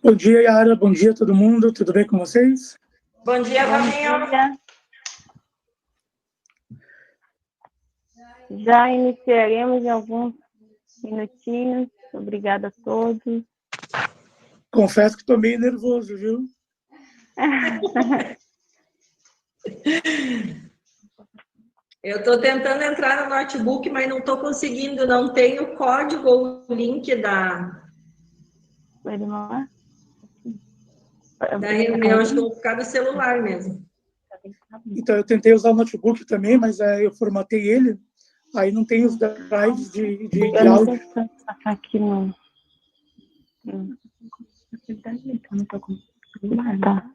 Bom dia, Yara. Bom dia, todo mundo. Tudo bem com vocês? Bom dia, Valinho. Já iniciaremos em alguns minutinhos. Obrigada a todos. Confesso que estou meio nervoso, viu? Eu estou tentando entrar no notebook, mas não estou conseguindo. Não tenho o código ou o link da reunião. Acho que vou ficar no celular mesmo. Então, eu tentei usar o notebook também, mas eu formatei ele. Aí não tem os drives de áudio. Aqui não. Tá.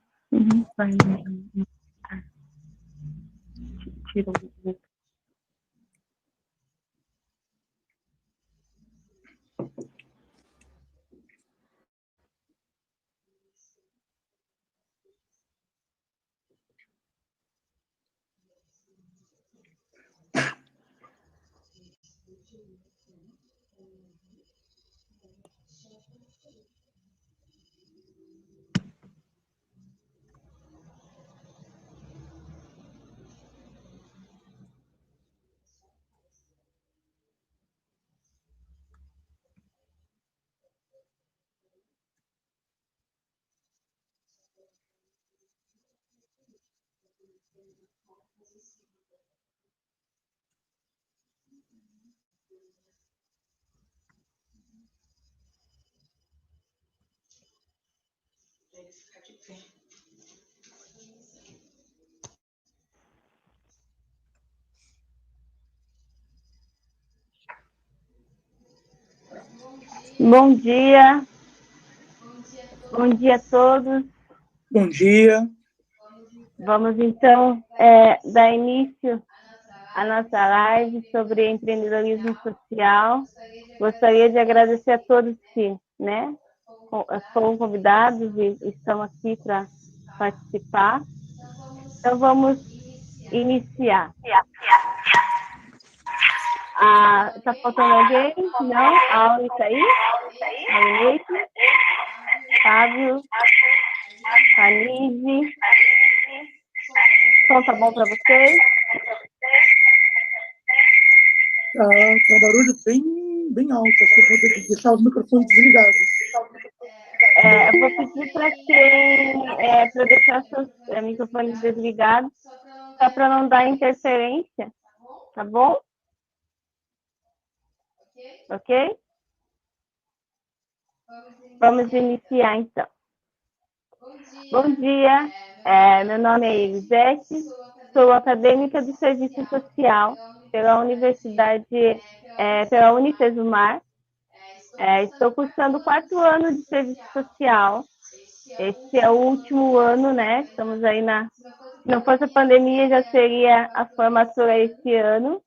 Vai. Tira o. Bom dia. Bom dia a todos. Bom dia. Vamos, então, dar início à nossa live sobre empreendedorismo social. Gostaria de agradecer a todos que, né, foram convidados e estão aqui para participar. Então, vamos iniciar. Está faltando alguém? Não? A Aula está aí? Fábio? Fanise? Som tá bom para vocês? Tá um barulho bem alto. Acho que eu vou deixar os microfones desligados. Eu vou pedir para quem para deixar seus microfones desligados, só para não dar interferência, tá bom? Ok? Vamos iniciar, então. Bom dia, meu nome é Elisete, sou acadêmica do Serviço Social pela Universidade, pela Unifesumar. Estou cursando o 4º ano de Serviço Social. Esse é o último ano, né? Estamos aí se não fosse a pandemia, já seria a formatura esse ano.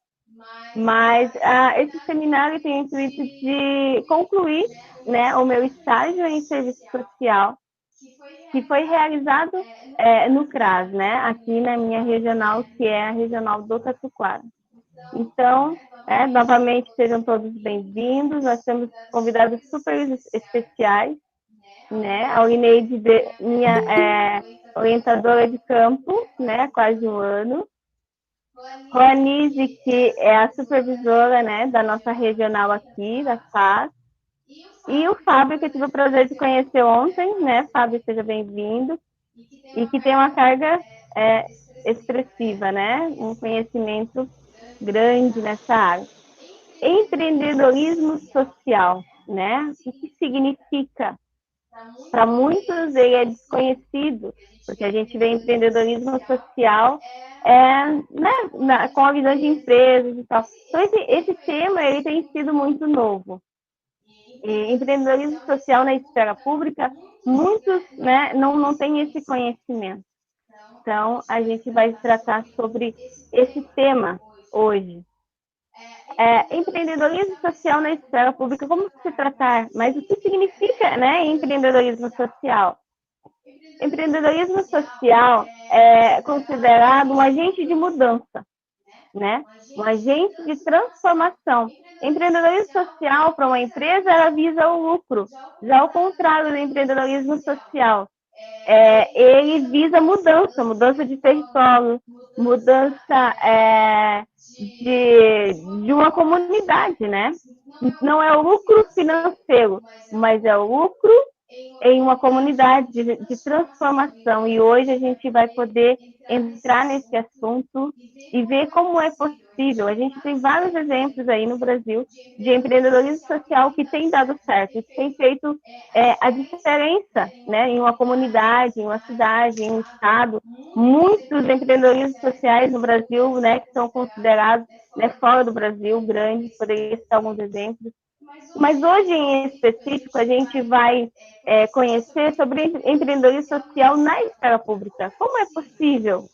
Mas esse seminário tem o intuito de concluir, né, o meu estágio em Serviço Social, que foi realizado no CRAS, né, aqui na minha regional, que é a regional do Tatuquara. Então, novamente, sejam todos bem-vindos. Nós temos convidados super especiais, né, a Lineide, minha orientadora de campo, né, há quase um ano. Juanise, que é a supervisora, né, da nossa regional aqui, da FAS. E o Fábio, que eu tive o prazer de conhecer ontem, né? Fábio, seja bem-vindo. E que tem uma carga expressiva, né? Um conhecimento grande nessa área. Empreendedorismo social, né? O que significa? Para muitos, ele é desconhecido, porque a gente vê empreendedorismo social né, com a visão de empresas e tal. Então, esse tema ele tem sido muito novo. E empreendedorismo social na esfera pública, muitos, né, não têm esse conhecimento. Então, a gente vai tratar sobre esse tema hoje. Empreendedorismo social na esfera pública, como se tratar? Mas o que significa, né, empreendedorismo social? Empreendedorismo social é considerado um agente de mudança, né? Um agente de transformação. Empreendedorismo social para uma empresa, ela visa o lucro. Já ao contrário do empreendedorismo social, ele visa mudança de território, mudança de uma comunidade, né? Não é o lucro financeiro, mas é o lucro em uma comunidade de transformação. E hoje a gente vai poder entrar nesse assunto e ver como é possível. A gente tem vários exemplos aí no Brasil de empreendedorismo social que tem dado certo, que tem feito a diferença, né, em uma comunidade, em uma cidade, em um estado. Muitos empreendedorismos sociais no Brasil, né, que são considerados, né, fora do Brasil, grandes, poderia citar alguns exemplos. Mas hoje, em específico, a gente vai conhecer sobre empreendedorismo social na esfera pública. Como é possível?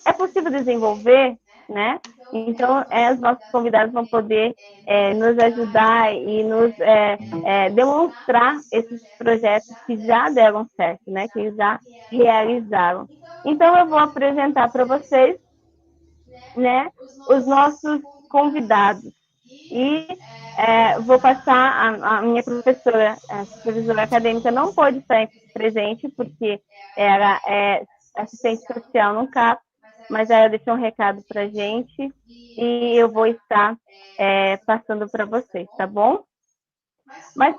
É possível desenvolver, né? Então, os nossos convidados vão poder nos ajudar e nos demonstrar esses projetos que já deram certo, né? Que já realizaram. Então, eu vou apresentar para vocês, né, os nossos convidados. E vou passar a minha professora, a supervisora acadêmica, não pôde estar presente, porque ela é assistente social no CAP, mas ela deixou um recado para a gente e eu vou estar passando para vocês, tá bom? Mas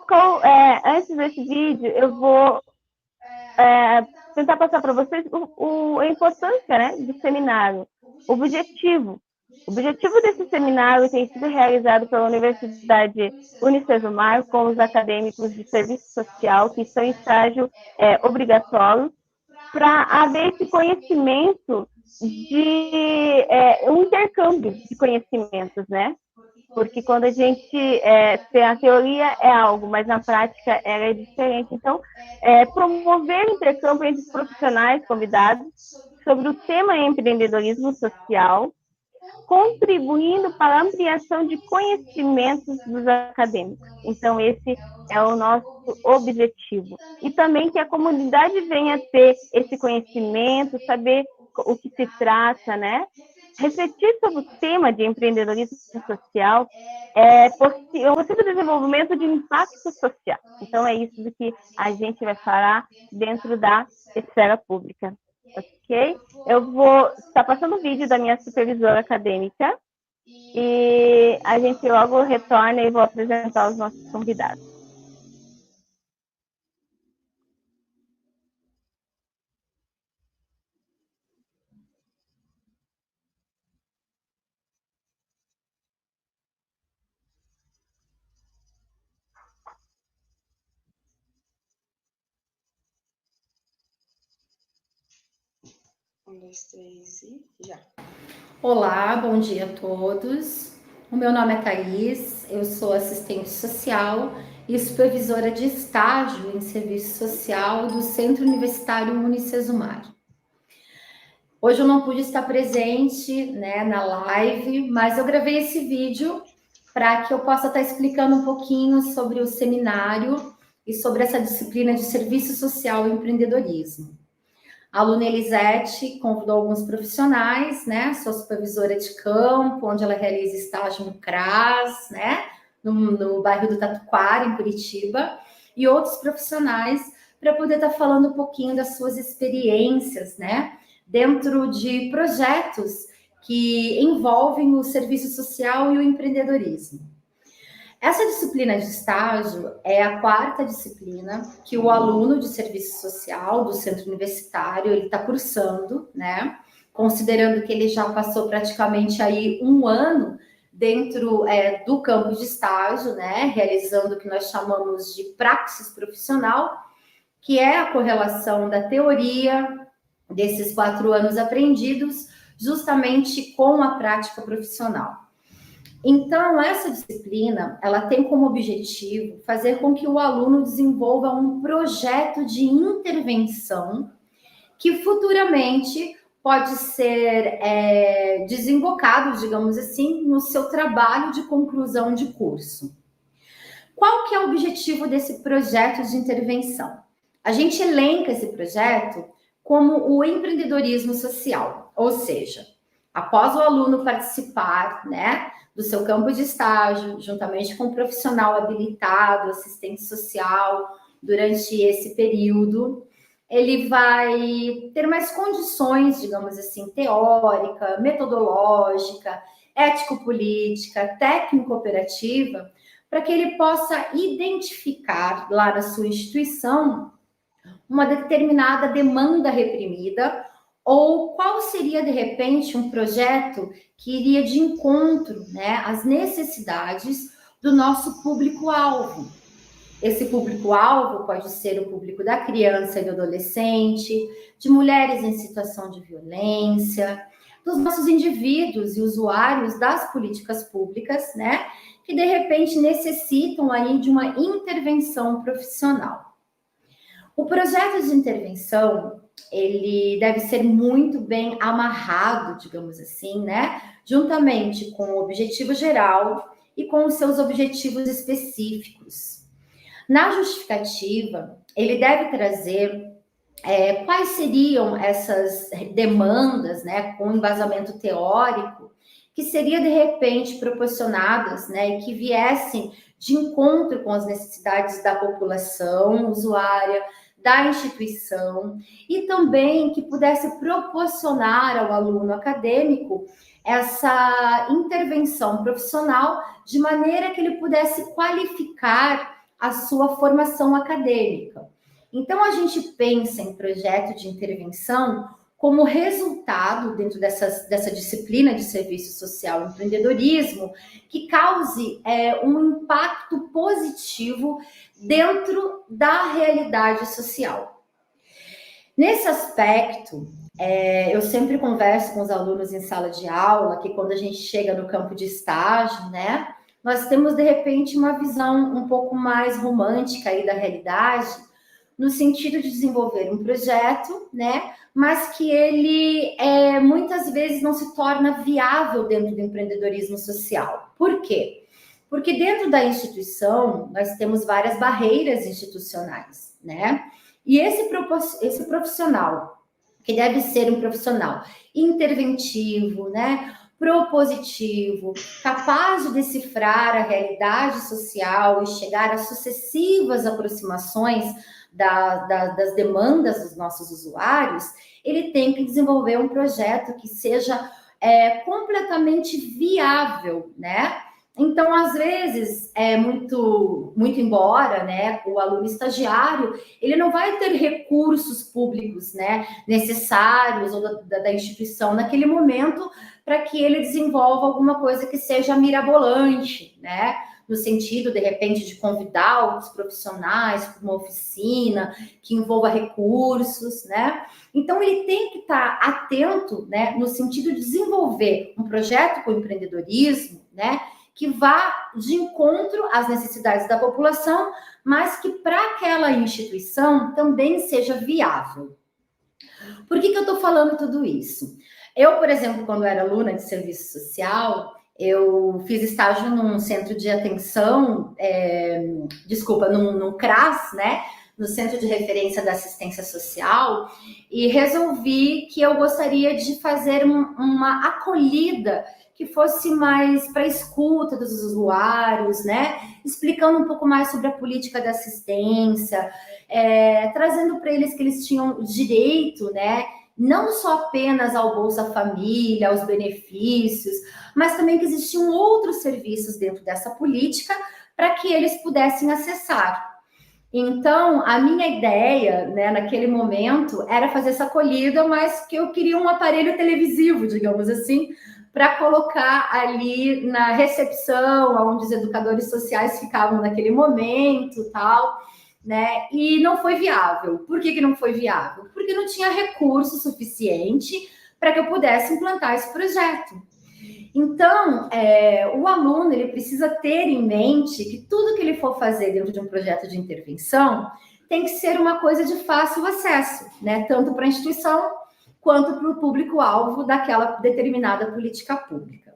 antes desse vídeo, eu vou tentar passar para vocês a importância, né, do seminário, o objetivo. O objetivo desse seminário tem sido realizado pela Universidade Unicesumar com os acadêmicos de serviço social que estão em estágio obrigatório, para haver esse conhecimento de um intercâmbio de conhecimentos, né? Porque quando a gente tem a teoria é algo, mas na prática ela é diferente. Então, promover intercâmbio entre os profissionais convidados sobre o tema empreendedorismo social, contribuindo para a ampliação de conhecimentos dos acadêmicos. Então, esse é o nosso objetivo. E também que a comunidade venha ter esse conhecimento, saber o que se trata, né? Refletir sobre o tema de empreendedorismo social é possível desenvolvimento de impacto social. Então, é isso do que a gente vai falar dentro da esfera pública. Ok? Eu vou estar passando o vídeo da minha supervisora acadêmica e a gente logo retorna e vou apresentar os nossos convidados. Um, dois, três e já. Olá, bom dia a todos. O meu nome é Thaís, eu sou assistente social e supervisora de estágio em serviço social do Centro Universitário Unicesumar. Hoje eu não pude estar presente, né, na live, mas eu gravei esse vídeo para que eu possa estar explicando um pouquinho sobre o seminário e sobre essa disciplina de serviço social e empreendedorismo. A aluna Elisete convidou alguns profissionais, né? Sou supervisora de campo, onde ela realiza estágio no CRAS, né? No bairro do Tatuquara, em Curitiba, e outros profissionais para poder estar falando um pouquinho das suas experiências, né? Dentro de projetos que envolvem o serviço social e o empreendedorismo. Essa disciplina de estágio é a quarta disciplina que o aluno de serviço social do centro universitário ele está cursando, né? Considerando que ele já passou praticamente aí um ano dentro do campo de estágio, né? Realizando o que nós chamamos de praxis profissional, que é a correlação da teoria desses 4 anos aprendidos justamente com a prática profissional. Então, essa disciplina, ela tem como objetivo fazer com que o aluno desenvolva um projeto de intervenção que futuramente pode ser desembocado, digamos assim, no seu trabalho de conclusão de curso. Qual que é o objetivo desse projeto de intervenção? A gente elenca esse projeto como o empreendedorismo social, ou seja, após o aluno participar, né, do seu campo de estágio, juntamente com um profissional habilitado, assistente social, durante esse período, ele vai ter mais condições, digamos assim, teórica, metodológica, ético-política, técnico-operativa, para que ele possa identificar lá na sua instituição uma determinada demanda reprimida ou qual seria, de repente, um projeto que iria de encontro, né, às necessidades do nosso público-alvo. Esse público-alvo pode ser o público da criança e do adolescente, de mulheres em situação de violência, dos nossos indivíduos e usuários das políticas públicas, né, que de repente necessitam aí de uma intervenção profissional. O projeto de intervenção, ele deve ser muito bem amarrado, digamos assim, né, juntamente com o objetivo geral e com os seus objetivos específicos. Na justificativa, ele deve trazer quais seriam essas demandas, né, com embasamento teórico, que seria, de repente, proporcionadas, né, e que viessem de encontro com as necessidades da população usuária, da instituição, e também que pudesse proporcionar ao aluno acadêmico essa intervenção profissional de maneira que ele pudesse qualificar a sua formação acadêmica. Então, a gente pensa em projeto de intervenção como resultado, dentro dessa disciplina de serviço social e empreendedorismo, que cause um impacto positivo dentro da realidade social. Nesse aspecto, eu sempre converso com os alunos em sala de aula, que quando a gente chega no campo de estágio, né, nós temos, de repente, uma visão um pouco mais romântica aí da realidade, no sentido de desenvolver um projeto, né, mas que ele muitas vezes não se torna viável dentro do empreendedorismo social. Por quê? Porque dentro da instituição, nós temos várias barreiras institucionais, né? E esse profissional, que deve ser um profissional interventivo, né, propositivo, capaz de decifrar a realidade social e chegar a sucessivas aproximações das demandas dos nossos usuários, ele tem que desenvolver um projeto que seja completamente viável, né? Então, às vezes, muito embora, né, o aluno estagiário, ele não vai ter recursos públicos, né, necessários ou da instituição naquele momento para que ele desenvolva alguma coisa que seja mirabolante, né, no sentido, de repente, de convidar outros profissionais para uma oficina que envolva recursos, né? Então, ele tem que estar atento, né, no sentido de desenvolver um projeto com empreendedorismo, né, que vá de encontro às necessidades da população, mas que para aquela instituição também seja viável. Por que eu estou falando tudo isso? Eu, por exemplo, quando era aluna de serviço social, eu fiz estágio num centro de atenção, num CRAS, né? No Centro de Referência da Assistência Social, e resolvi que eu gostaria de fazer uma acolhida que fosse mais para a escuta dos usuários, né? Explicando um pouco mais sobre a política da assistência, trazendo para eles que eles tinham direito, né? Não só apenas ao Bolsa Família, aos benefícios, mas também que existiam outros serviços dentro dessa política para que eles pudessem acessar. Então, a minha ideia, né, naquele momento, era fazer essa acolhida, mas que eu queria um aparelho televisivo, digamos assim, para colocar ali na recepção, onde os educadores sociais ficavam naquele momento, tal, né? E não foi viável. Por que não foi viável? Porque não tinha recurso suficiente para que eu pudesse implantar esse projeto. Então, o aluno ele precisa ter em mente que tudo que ele for fazer dentro de um projeto de intervenção tem que ser uma coisa de fácil acesso, né? Tanto para a instituição quanto para o público-alvo daquela determinada política pública.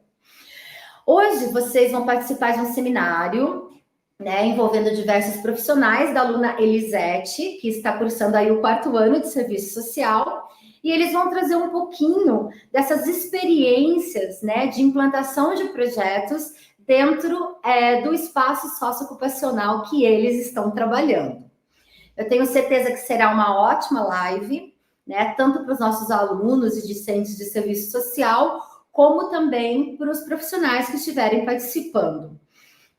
Hoje, vocês vão participar de um seminário, né, envolvendo diversos profissionais, da aluna Elisete, que está cursando aí o 4º ano de serviço social, e eles vão trazer um pouquinho dessas experiências, né, de implantação de projetos dentro do espaço socioocupacional que eles estão trabalhando. Eu tenho certeza que será uma ótima live, né, tanto para os nossos alunos e discentes de serviço social, como também para os profissionais que estiverem participando.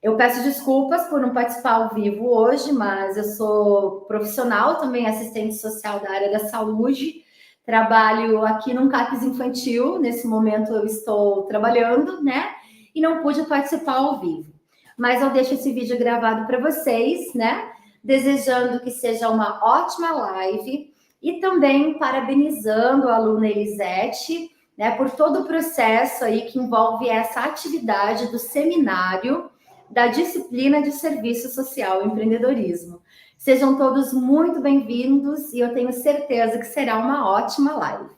Eu peço desculpas por não participar ao vivo hoje, mas eu sou profissional também, assistente social da área da saúde, trabalho aqui num CAPS infantil, nesse momento eu estou trabalhando, né, e não pude participar ao vivo. Mas eu deixo esse vídeo gravado para vocês, né, desejando que seja uma ótima live e também parabenizando a aluna Elisete, né, por todo o processo aí que envolve essa atividade do seminário da disciplina de Serviço Social e Empreendedorismo. Sejam todos muito bem-vindos e eu tenho certeza que será uma ótima live.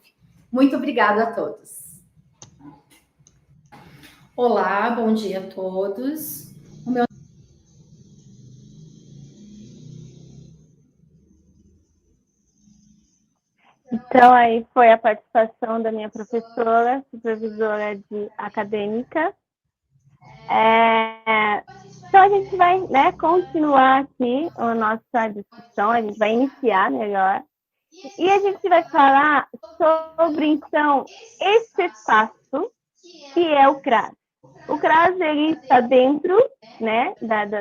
Muito obrigada a todos. Olá, bom dia a todos. Então, aí foi a participação da minha professora, supervisora de acadêmica. Então, a gente vai, né, continuar aqui a nossa discussão, a gente vai iniciar melhor. E a gente vai falar sobre, então, esse espaço que é o CRAS. O CRAS, ele está dentro, né,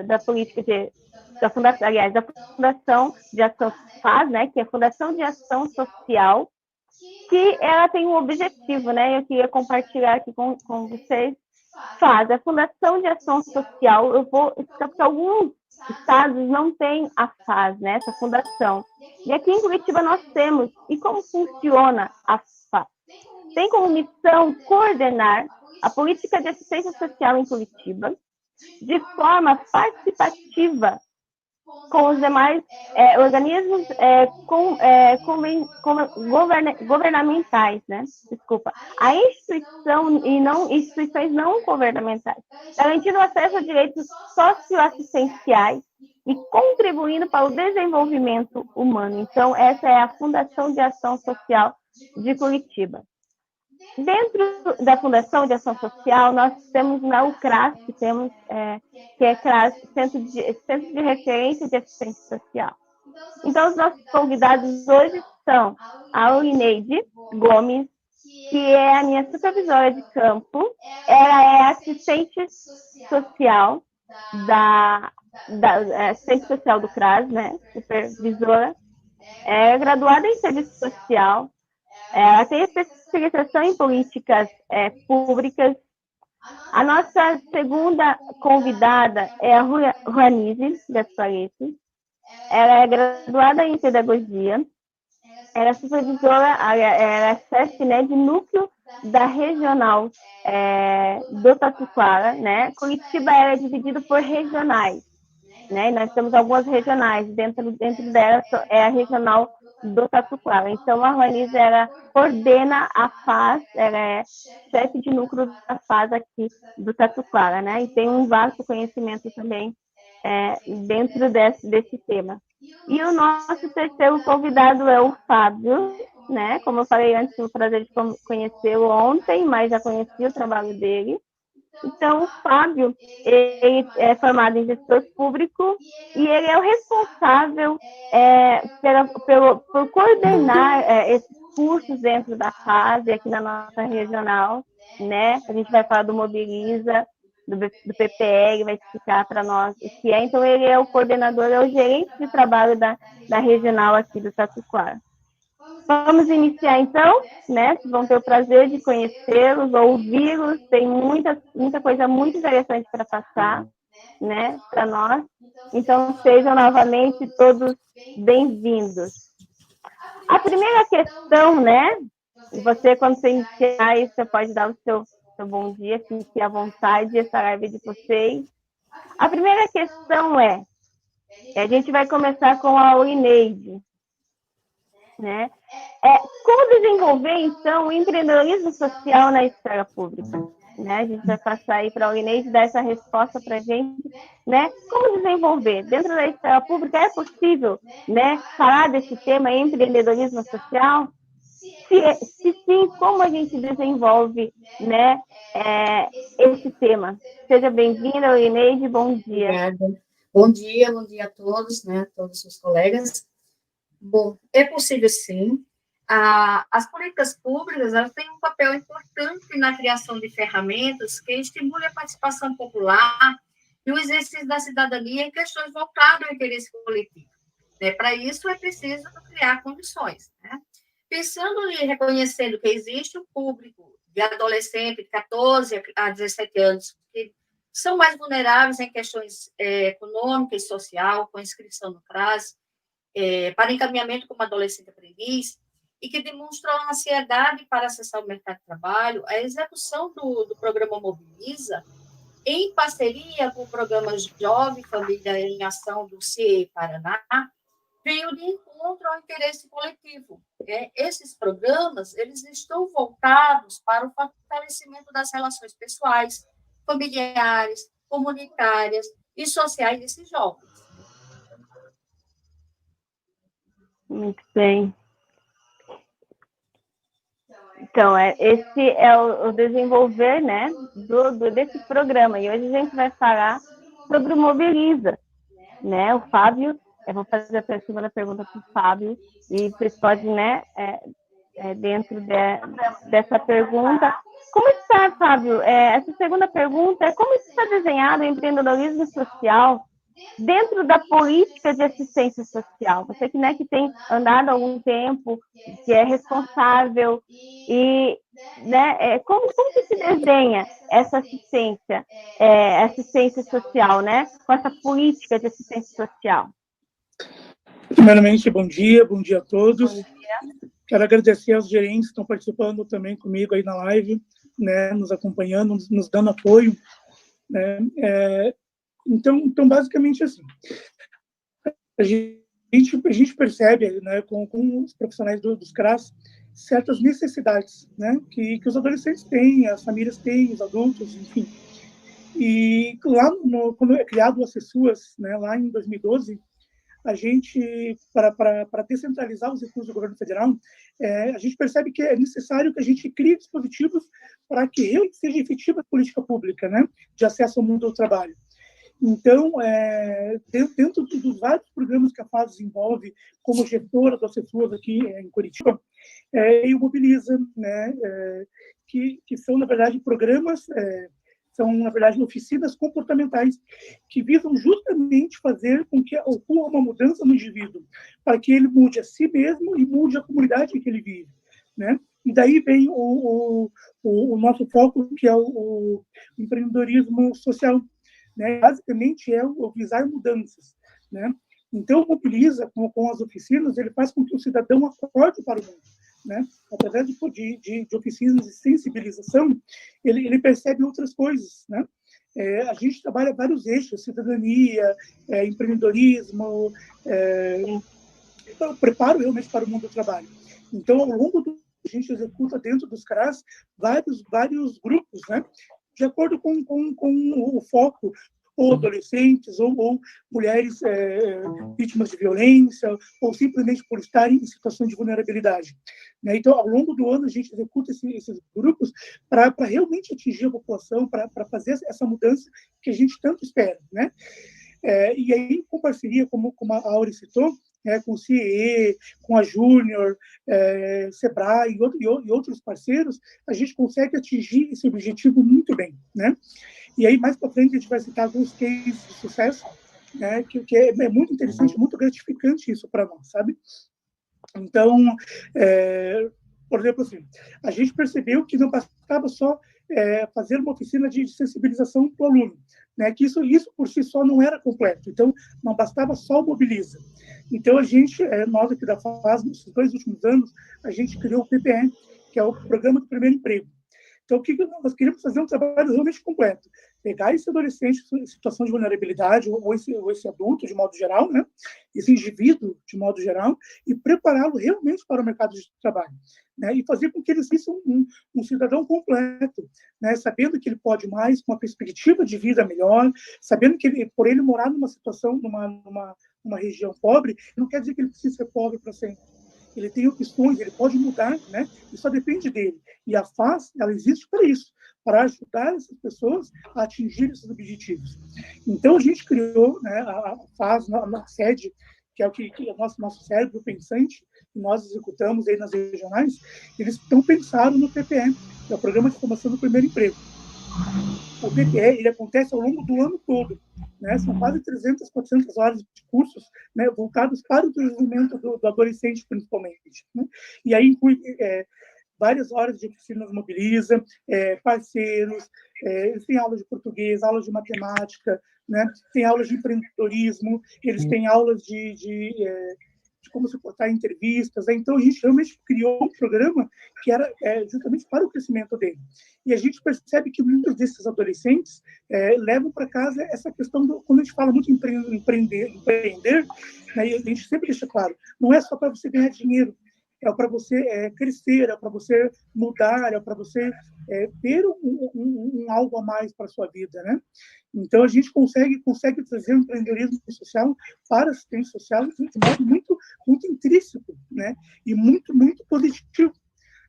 da política da Fundação, aliás, da Fundação de Ação FAS, né, que é a Fundação de Ação Social, que ela tem um objetivo, né, eu queria compartilhar aqui com vocês. FAS, a Fundação de Ação Social, eu vou explicar porque alguns estados não têm a FAS, né, essa fundação. E aqui em Curitiba nós temos. E como funciona a FAS? Tem como missão coordenar a política de assistência social em Curitiba de forma participativa com os demais organismos governamentais, né? Desculpa. A instituição e não instituições não governamentais, garantindo acesso a direitos socioassistenciais e contribuindo para o desenvolvimento humano. Então, essa é a Fundação de Ação Social de Curitiba. Dentro da Fundação de Ação Social, nós temos na UCRAS, que é CRAS, Centro de Referência de Assistência Social. Então, os nossos convidados hoje são a Urineide Gomes, que é a minha supervisora de campo. Ela é assistente social assistente social do CRAS, né? Supervisora. É graduada em Serviço Social. Ela tem especialização em políticas públicas. A nossa segunda convidada é a Juanise Gasparetti. Ela é graduada em pedagogia. Ela é supervisora, ela é chefe, né, de núcleo da regional do Tatuquara, né? Curitiba é dividido por regionais, né? Nós temos algumas regionais, dentro delas é a regional do Tatuquara. Então, a Juanise, ela coordena a FAS, ela é chefe de núcleo da FAS aqui do Tatuquara, né? E tem um vasto conhecimento também dentro desse tema. E o nosso terceiro convidado é o Fábio, né? Como eu falei antes, tive o prazer de conhecê-lo ontem, mas já conheci o trabalho dele. Então, o Fábio, ele é formado em gestor público e ele é o responsável por coordenar esses cursos dentro da fase aqui na nossa regional, né? A gente vai falar do Mobiliza, do PPE, vai explicar para nós o que é. Então, ele é o coordenador, é o gerente de trabalho da regional aqui do Tatuquara. Vamos iniciar, então, né? Vocês vão ter o prazer de conhecê-los, ouvi-los. Tem muita coisa muito interessante para passar, né, para nós. Então, sejam novamente todos bem-vindos. A primeira questão, né? Você, quando você iniciar, você pode dar o seu bom dia, fique à vontade, essa live de vocês. A primeira questão a gente vai começar com a Urineide, né? Como desenvolver, então, o empreendedorismo social na esfera pública? Né? A gente vai passar aí para a Urineide dar essa resposta para a gente, né? Como desenvolver? Dentro da esfera pública é possível, né, falar desse tema empreendedorismo social? Se sim, como a gente desenvolve, né, esse tema? Seja bem-vinda, Ineide, bom dia. Obrigada. Bom dia a todos, né, todos os colegas. Bom, é possível sim. As políticas públicas, elas têm um papel importante na criação de ferramentas que estimulem a participação popular e o exercício da cidadania em questões voltadas ao interesse coletivo. Né? Para isso, é preciso criar condições. Né? Pensando e reconhecendo que existe um público de adolescentes de 14 a 17 anos que são mais vulneráveis em questões econômicas e social, com inscrição no CRAS, para encaminhamento como adolescente aprendiz, e que demonstram ansiedade para acessar o mercado de trabalho, a execução do programa Mobiliza, em parceria com o programa Jovem Família em Ação do CIE Paraná, veio de encontro ao interesse coletivo. Esses programas, eles estão voltados para o fortalecimento das relações pessoais, familiares, comunitárias e sociais desses jovens. Muito bem. Então, esse é o desenvolver, né, desse programa. E hoje a gente vai falar sobre o Mobiliza, né? O Fábio, eu vou fazer a segunda pergunta para o Fábio, e vocês podem, né, dentro dessa pergunta, como está, Fábio? Essa segunda pergunta é como está desenhado o empreendedorismo social dentro da política de assistência social? Você que, né, que tem andado há algum tempo, que é responsável, e né, como que se desenha essa assistência social, né, com essa política de assistência social? Primeiramente, bom dia a todos. Bom dia. Quero agradecer aos gerentes que estão participando também comigo aí na live, né, nos acompanhando, nos dando apoio, né. Então, basicamente assim, a gente percebe, né, com os profissionais dos CRAS, certas necessidades, né, que os adolescentes têm, as famílias têm, os adultos, enfim. E lá, quando é criado o Acessuas, né, lá em 2012, a gente, para descentralizar os recursos do governo federal, a gente percebe que é necessário que a gente crie dispositivos para que realmente seja efetiva a política pública, né, de acesso ao mundo do trabalho. Então, dentro dos vários programas que a FAS desenvolve, como gestora do Acessuas aqui em Curitiba, e o Mobiliza, né, que são, na verdade, programas, são, na verdade, oficinas comportamentais que visam justamente fazer com que ocorra uma mudança no indivíduo, para que ele mude a si mesmo e mude a comunidade em que ele vive, né? E daí vem o nosso foco, que é o empreendedorismo social, né? Basicamente é o visar mudanças, né? Então, o Mobiliza, com as oficinas, ele faz com que o cidadão acorde para o mundo, né? Através de oficinas de sensibilização, ele percebe outras coisas, né? A gente trabalha vários eixos: cidadania, empreendedorismo, preparo realmente para o mundo do trabalho. Então, ao longo do a gente executa dentro dos CRAS vários grupos, né? De acordo com o foco, ou adolescentes, ou mulheres vítimas de violência, ou simplesmente por estarem em situação de vulnerabilidade, né? Então, ao longo do ano, a gente executa esses grupos para realmente atingir a população, para fazer essa mudança que a gente tanto espera, né? E aí, com parceria, como a Auri citou, com o CIE, com a Júnior, Sebrae e outros parceiros, a gente consegue atingir esse objetivo muito bem, né? E aí, mais para frente, a gente vai citar alguns cases de sucesso, né, que é muito interessante, muito gratificante isso para nós, sabe? Então, por exemplo, assim, a gente percebeu que não bastava só fazer uma oficina de sensibilização para o aluno, né, que isso por si só não era completo. Então, não bastava só o Mobiliza. Então, nós aqui da FAS, nos 2 últimos anos, a gente criou o PPE, que é o Programa do Primeiro Emprego. Então, o que nós queríamos fazer? Um trabalho realmente completo. Pegar esse adolescente em situação de vulnerabilidade, ou esse adulto, de modo geral, né? Esse indivíduo, de modo geral, e prepará-lo realmente para o mercado de trabalho, né? E fazer com que ele seja um cidadão completo, né? Sabendo que ele pode mais, com uma perspectiva de vida melhor, sabendo que por ele morar numa situação, numa região pobre, não quer dizer que ele precisa ser pobre para sempre. ele tem opções, ele pode mudar, né? E só depende dele. E a FAS, ela existe para isso, para ajudar essas pessoas a atingir esses objetivos. Então, a gente criou, né, a FAS na sede, que é o que é o nosso cérebro pensante, que nós executamos aí nas regionais. Eles estão pensando no PPE, que é o Programa de Formação do Primeiro Emprego. O PPE, ele acontece ao longo do ano todo, né? São quase 300, 400 horas de cursos, né, voltados para o desenvolvimento do adolescente, principalmente, né? E aí inclui várias horas de oficinas mobiliza, parceiros, eles têm aulas de português, aulas de matemática, né? Tem aulas de empreendedorismo, eles têm aulas de como se portar em entrevistas, né? Então a gente realmente criou um programa que era justamente para o crescimento dele. E a gente percebe que muitos desses adolescentes levam para casa essa questão quando a gente fala muito em empreender, né? E a gente sempre deixa claro, não é só para você ganhar dinheiro, é para você crescer, é para você mudar, é para você ter um algo a mais para a sua vida, né? Então, a gente consegue trazer o empreendedorismo social para a assistência social de modo muito, muito intrínseco, né? E muito, muito positivo,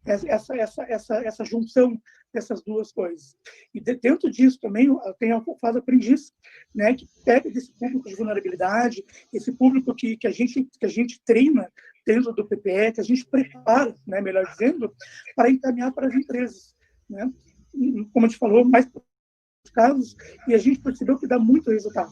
essa junção dessas duas coisas. E dentro disso também tem a FAS Aprendiz, né, que pega desse público de vulnerabilidade, esse público que a gente treina dentro do PPE, que a gente prepara, né, melhor dizendo, para encaminhar para as empresas, né? Como a gente falou, mais casos, e a gente percebeu que dá muito resultado.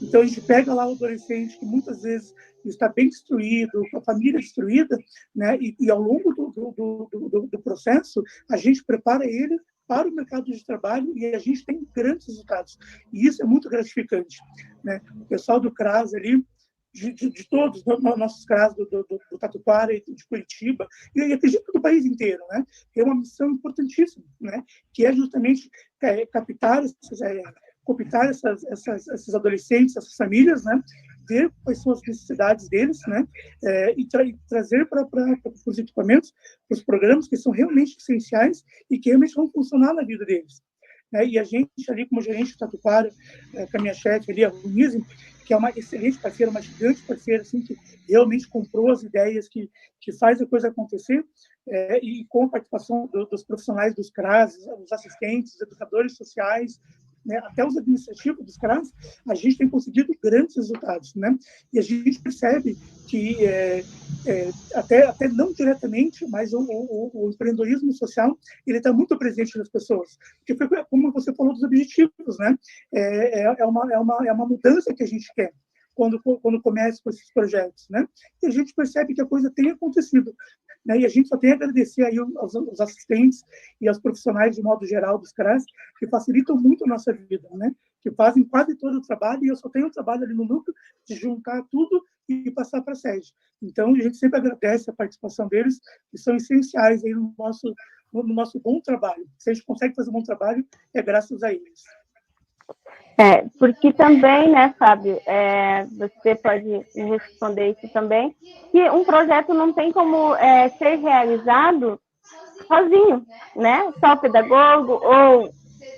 Então, a gente pega lá o adolescente que muitas vezes está bem destruído, com a família destruída, né? E ao longo do processo, a gente prepara ele para o mercado de trabalho e a gente tem grandes resultados. E isso é muito gratificante, né? O pessoal do CRAS ali, de todos, nossos CRAS do Tatuquara e de Curitiba, e acredito do país inteiro, né? Tem uma missão importantíssima, né? Que é justamente captar esses adolescentes, essas famílias, né? Ver quais são as necessidades deles, né? E trazer para os equipamentos, para os programas que são realmente essenciais e que realmente vão funcionar na vida deles. E a gente ali, como gerente de Tatuquara, com a minha chefe ali, a Runise, que é uma excelente parceira, uma gigante parceira, assim, que realmente comprou as ideias, que faz a coisa acontecer, e com a participação dos profissionais dos CRAS, os assistentes, os educadores sociais, né, até os administrativos dos CRAS, a gente tem conseguido grandes resultados, né? E a gente percebe que, até não diretamente, mas o empreendedorismo social, ele está muito presente nas pessoas. Porque foi como você falou dos objetivos, né? É uma mudança que a gente quer quando começa com esses projetos, né? E a gente percebe que a coisa tem acontecido, né? E a gente só tem a agradecer aí aos assistentes e aos profissionais de modo geral dos CRAS, que facilitam muito a nossa vida, né? Que fazem quase todo o trabalho, e eu só tenho o trabalho ali no núcleo de juntar tudo e passar para a sede. Então, a gente sempre agradece a participação deles, que são essenciais aí no nosso bom trabalho. Se a gente consegue fazer um bom trabalho, é graças a eles. Porque também, né, Fábio, você pode responder isso também, que um projeto não tem como ser realizado sozinho, né? Só o pedagogo, ou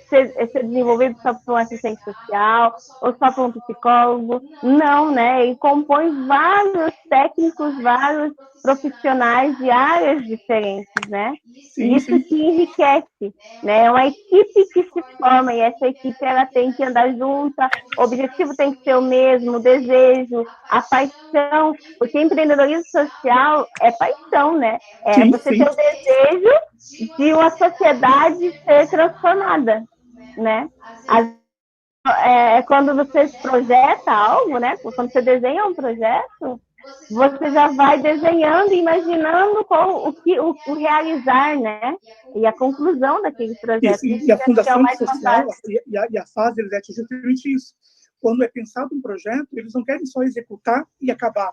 ser desenvolvido só por um assistente social, ou só por um psicólogo. Não, né? Ele compõe vários técnicos, vários profissionais de áreas diferentes, né? Sim, Isso sim. que enriquece, né? É uma equipe que se forma, e essa equipe ela tem que andar junta, o objetivo tem que ser o mesmo, o desejo, a paixão, porque empreendedorismo social é paixão, né? Sim, Você sim. ter o desejo de uma sociedade ser transformada, né? Quando você projeta algo, né? Quando você desenha um projeto, você já vai desenhando, imaginando o realizar, né? E a conclusão daquele projeto. E a Fundação Social e a FAS, eles é justamente isso. Quando é pensado um projeto, eles não querem só executar e acabar,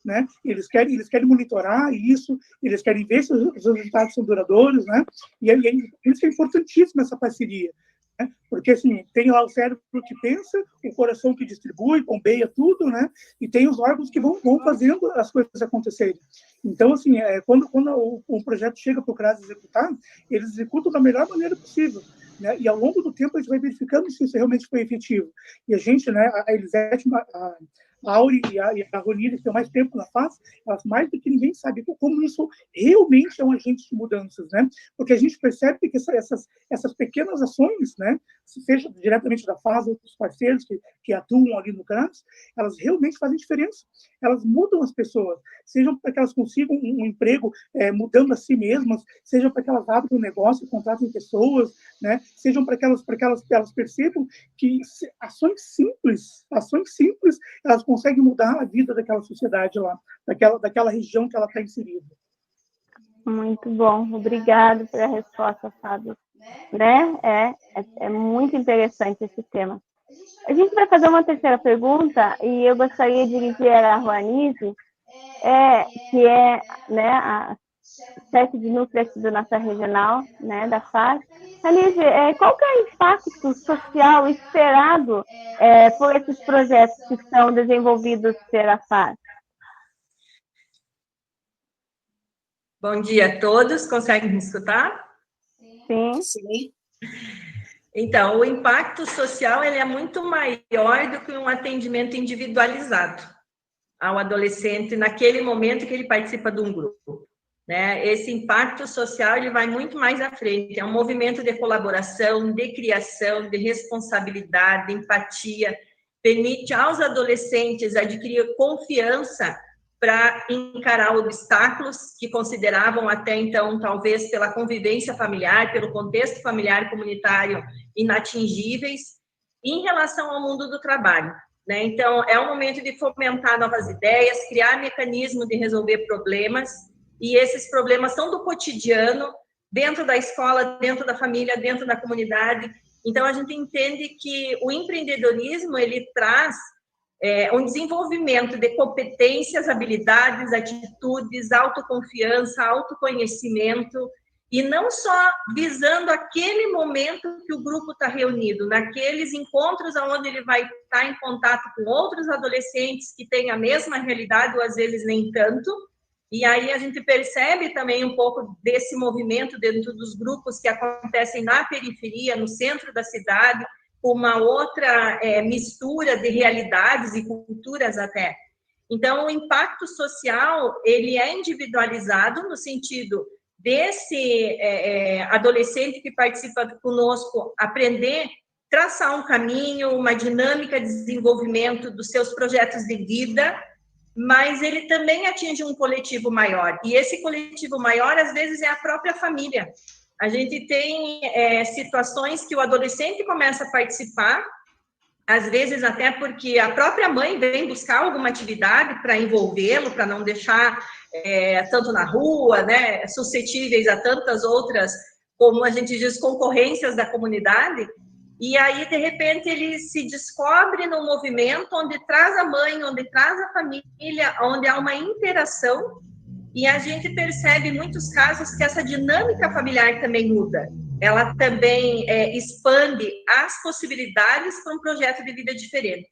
né? Eles querem monitorar isso, eles querem ver se os resultados são duradouros, né? E por isso é importantíssima essa parceria, né? Porque assim, tem lá o cérebro que pensa, o coração que distribui, bombeia tudo, né? E tem os órgãos que vão fazendo as coisas acontecerem. Então, assim, quando o projeto chega para o CRAS executar, eles executam da melhor maneira possível, né? E ao longo do tempo a gente vai verificando se isso realmente foi efetivo. E a gente, né, a Elisete, a Auri e a Roni, eles têm mais tempo na FAS, elas mais do que ninguém sabem como isso realmente é um agente de mudanças, né? Porque a gente percebe que essas pequenas ações, né, seja diretamente da FAS ou dos parceiros que atuam ali no campus, elas realmente fazem diferença. Elas mudam as pessoas, sejam para que elas consigam um emprego mudando a si mesmas, sejam para que elas abram um negócio, contratem pessoas, né? Sejam para que elas percebam que ações simples, elas conseguem mudar a vida daquela sociedade lá, daquela região que ela está inserida. Muito bom, obrigado pela resposta, Fábio. Né? É muito interessante esse tema. A gente vai fazer uma terceira pergunta e eu gostaria de dirigir a Juanise, que é, né, a chefe de núcleo aqui da nossa regional, né, da FAS. Juanise, qual que é o impacto social esperado por esses projetos que são desenvolvidos pela FAS? Bom dia a todos, conseguem me escutar? Sim. Sim. Então, o impacto social ele é muito maior do que um atendimento individualizado ao adolescente naquele momento que ele participa de um grupo, né? Esse impacto social ele vai muito mais à frente, é um movimento de colaboração, de criação, de responsabilidade, de empatia, permite aos adolescentes adquirir confiança para encarar obstáculos que consideravam até então, talvez pela convivência familiar, pelo contexto familiar e comunitário, inatingíveis, em relação ao mundo do trabalho, né? Então, é um momento de fomentar novas ideias, criar mecanismos de resolver problemas, e esses problemas são do cotidiano, dentro da escola, dentro da família, dentro da comunidade. Então, a gente entende que o empreendedorismo, ele traz um desenvolvimento de competências, habilidades, atitudes, autoconfiança, autoconhecimento, e não só visando aquele momento que o grupo está reunido, naqueles encontros onde ele vai estar em contato com outros adolescentes que têm a mesma realidade, ou às vezes nem tanto, e aí a gente percebe também um pouco desse movimento dentro dos grupos que acontecem na periferia, no centro da cidade, uma outra mistura de realidades e culturas até. Então, o impacto social, ele é individualizado no sentido desse adolescente que participa conosco aprender, traçar um caminho, uma dinâmica de desenvolvimento dos seus projetos de vida, mas ele também atinge um coletivo maior. E esse coletivo maior, às vezes, é a própria família. A gente tem situações que o adolescente começa a participar, às vezes até porque a própria mãe vem buscar alguma atividade para envolvê-lo, para não deixar tanto na rua, né, suscetíveis a tantas outras, como a gente diz, concorrências da comunidade, e aí, de repente, ele se descobre num movimento onde traz a mãe, onde traz a família, onde há uma interação. E a gente percebe em muitos casos que essa dinâmica familiar também muda. Ela também expande as possibilidades para um projeto de vida diferente.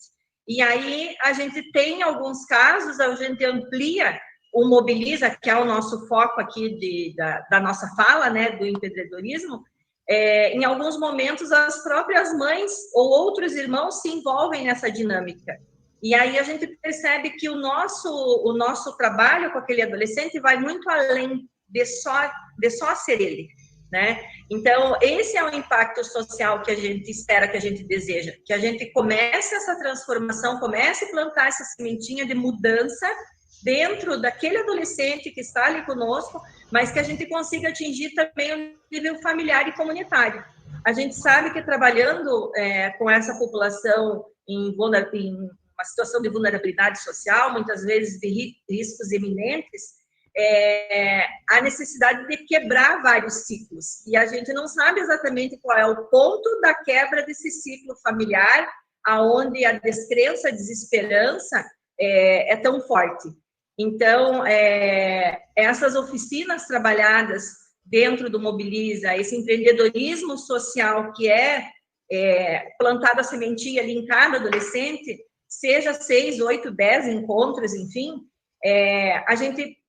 E aí a gente tem alguns casos, a gente amplia o Mobiliza, que é o nosso foco aqui da nossa fala, né, do empreendedorismo. Em alguns momentos as próprias mães ou outros irmãos se envolvem nessa dinâmica. E aí a gente percebe que o nosso trabalho com aquele adolescente vai muito além de só ser ele, né? Então, esse é o impacto social que a gente espera, que a gente deseja, que a gente comece essa transformação, comece a plantar essa sementinha de mudança dentro daquele adolescente que está ali conosco, mas que a gente consiga atingir também o nível familiar e comunitário. A gente sabe que trabalhando com essa população em uma situação de vulnerabilidade social, muitas vezes de riscos iminentes, há necessidade de quebrar vários ciclos. E a gente não sabe exatamente qual é o ponto da quebra desse ciclo familiar, aonde a descrença, a desesperança é tão forte. Então, essas oficinas trabalhadas dentro do Mobiliza, esse empreendedorismo social que plantado a sementinha ali em cada adolescente, seja 6, 8, 10 encontros, enfim,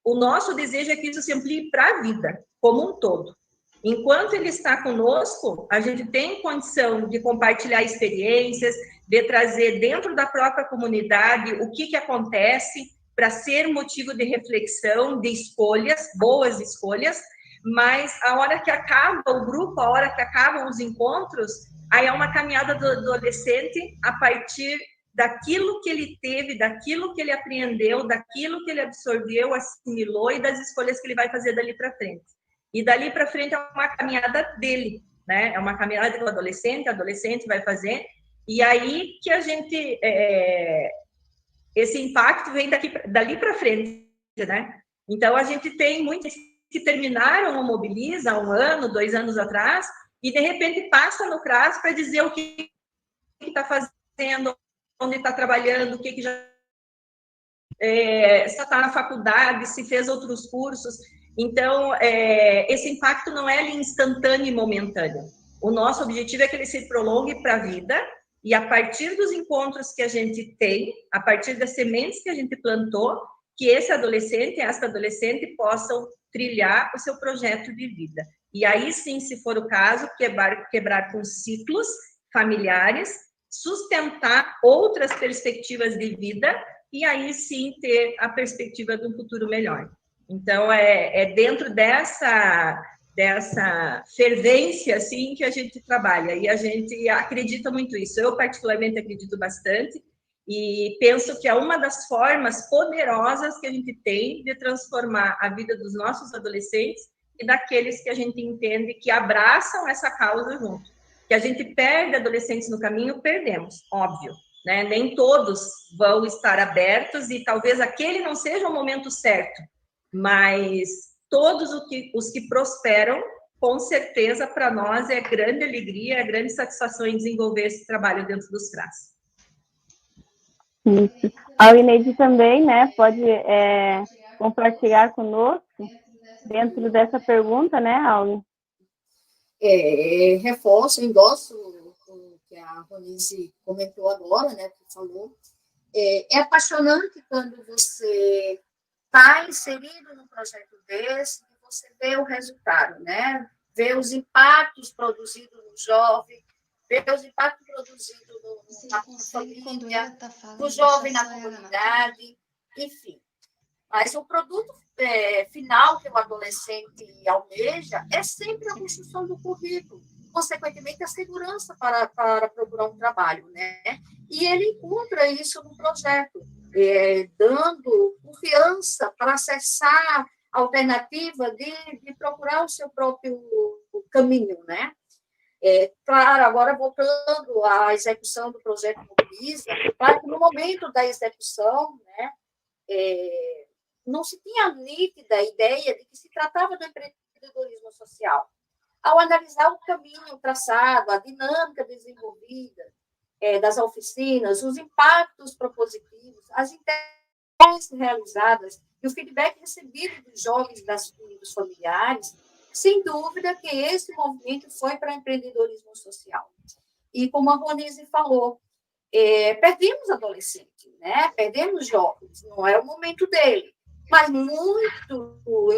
o nosso desejo é que isso se amplie para a vida, como um todo. Enquanto ele está conosco, a gente tem condição de compartilhar experiências, de trazer dentro da própria comunidade o que acontece para ser motivo de reflexão, de escolhas, boas escolhas, mas a hora que acaba o grupo, a hora que acabam os encontros, aí é uma caminhada do adolescente a partir daquilo que ele teve, daquilo que ele aprendeu, daquilo que ele absorveu, assimilou e das escolhas que ele vai fazer dali para frente. E dali para frente é uma caminhada dele, né? É uma caminhada do adolescente, o adolescente vai fazer, e aí que a gente... esse impacto vem dali para frente, né? Então, a gente tem muitos que terminaram o Mobiliza há 1 ano, 2 anos atrás, e de repente passa no CRAS para dizer o que está fazendo, onde está trabalhando, o que já se está na faculdade, se fez outros cursos. Então, esse impacto não é ali instantâneo e momentâneo. O nosso objetivo é que ele se prolongue para a vida, e a partir dos encontros que a gente tem, a partir das sementes que a gente plantou, que esse adolescente e essa adolescente possam trilhar o seu projeto de vida. E aí sim, se for o caso, quebrar com ciclos familiares, sustentar outras perspectivas de vida, e aí sim ter a perspectiva de um futuro melhor. Então, é dentro dessa fervência, assim, que a gente trabalha, e a gente acredita muito nisso. Eu, particularmente, acredito bastante, e penso que é uma das formas poderosas que a gente tem de transformar a vida dos nossos adolescentes e daqueles que a gente entende que abraçam essa causa junto. Que a gente perde adolescentes no caminho, perdemos, óbvio, né? Nem todos vão estar abertos, e talvez aquele não seja o momento certo, mas todos os que prosperam, com certeza, para nós é grande alegria, é grande satisfação em desenvolver esse trabalho dentro dos CRAS. Isso. A Ineide também, né, pode compartilhar conosco dentro dessa pergunta, né, Auli? Reforço, endosso o que a Ronise comentou agora, né, que falou. É apaixonante quando você está inserido num projeto desse, e você vê o resultado, né? Vê os impactos produzidos no jovem, vê os impactos produzidos na família, no jovem na comunidade, enfim. Mas o produto final que o adolescente almeja é sempre a construção do currículo, consequentemente a segurança para procurar um trabalho, né? E ele encontra isso no projeto, dando confiança para acessar a alternativa de procurar o seu próprio caminho, né? Claro, agora voltando à execução do projeto Mobiliza, claro que no momento da execução, né, não se tinha a nítida ideia de que se tratava do empreendedorismo social. Ao analisar o caminho traçado, a dinâmica desenvolvida das oficinas, os impactos propositivos, as interações realizadas e o feedback recebido dos jovens e dos familiares, sem dúvida que esse movimento foi para o empreendedorismo social. E como a Ronise falou, perdemos adolescentes, né? Perdemos jovens, não é o momento dele. Mas em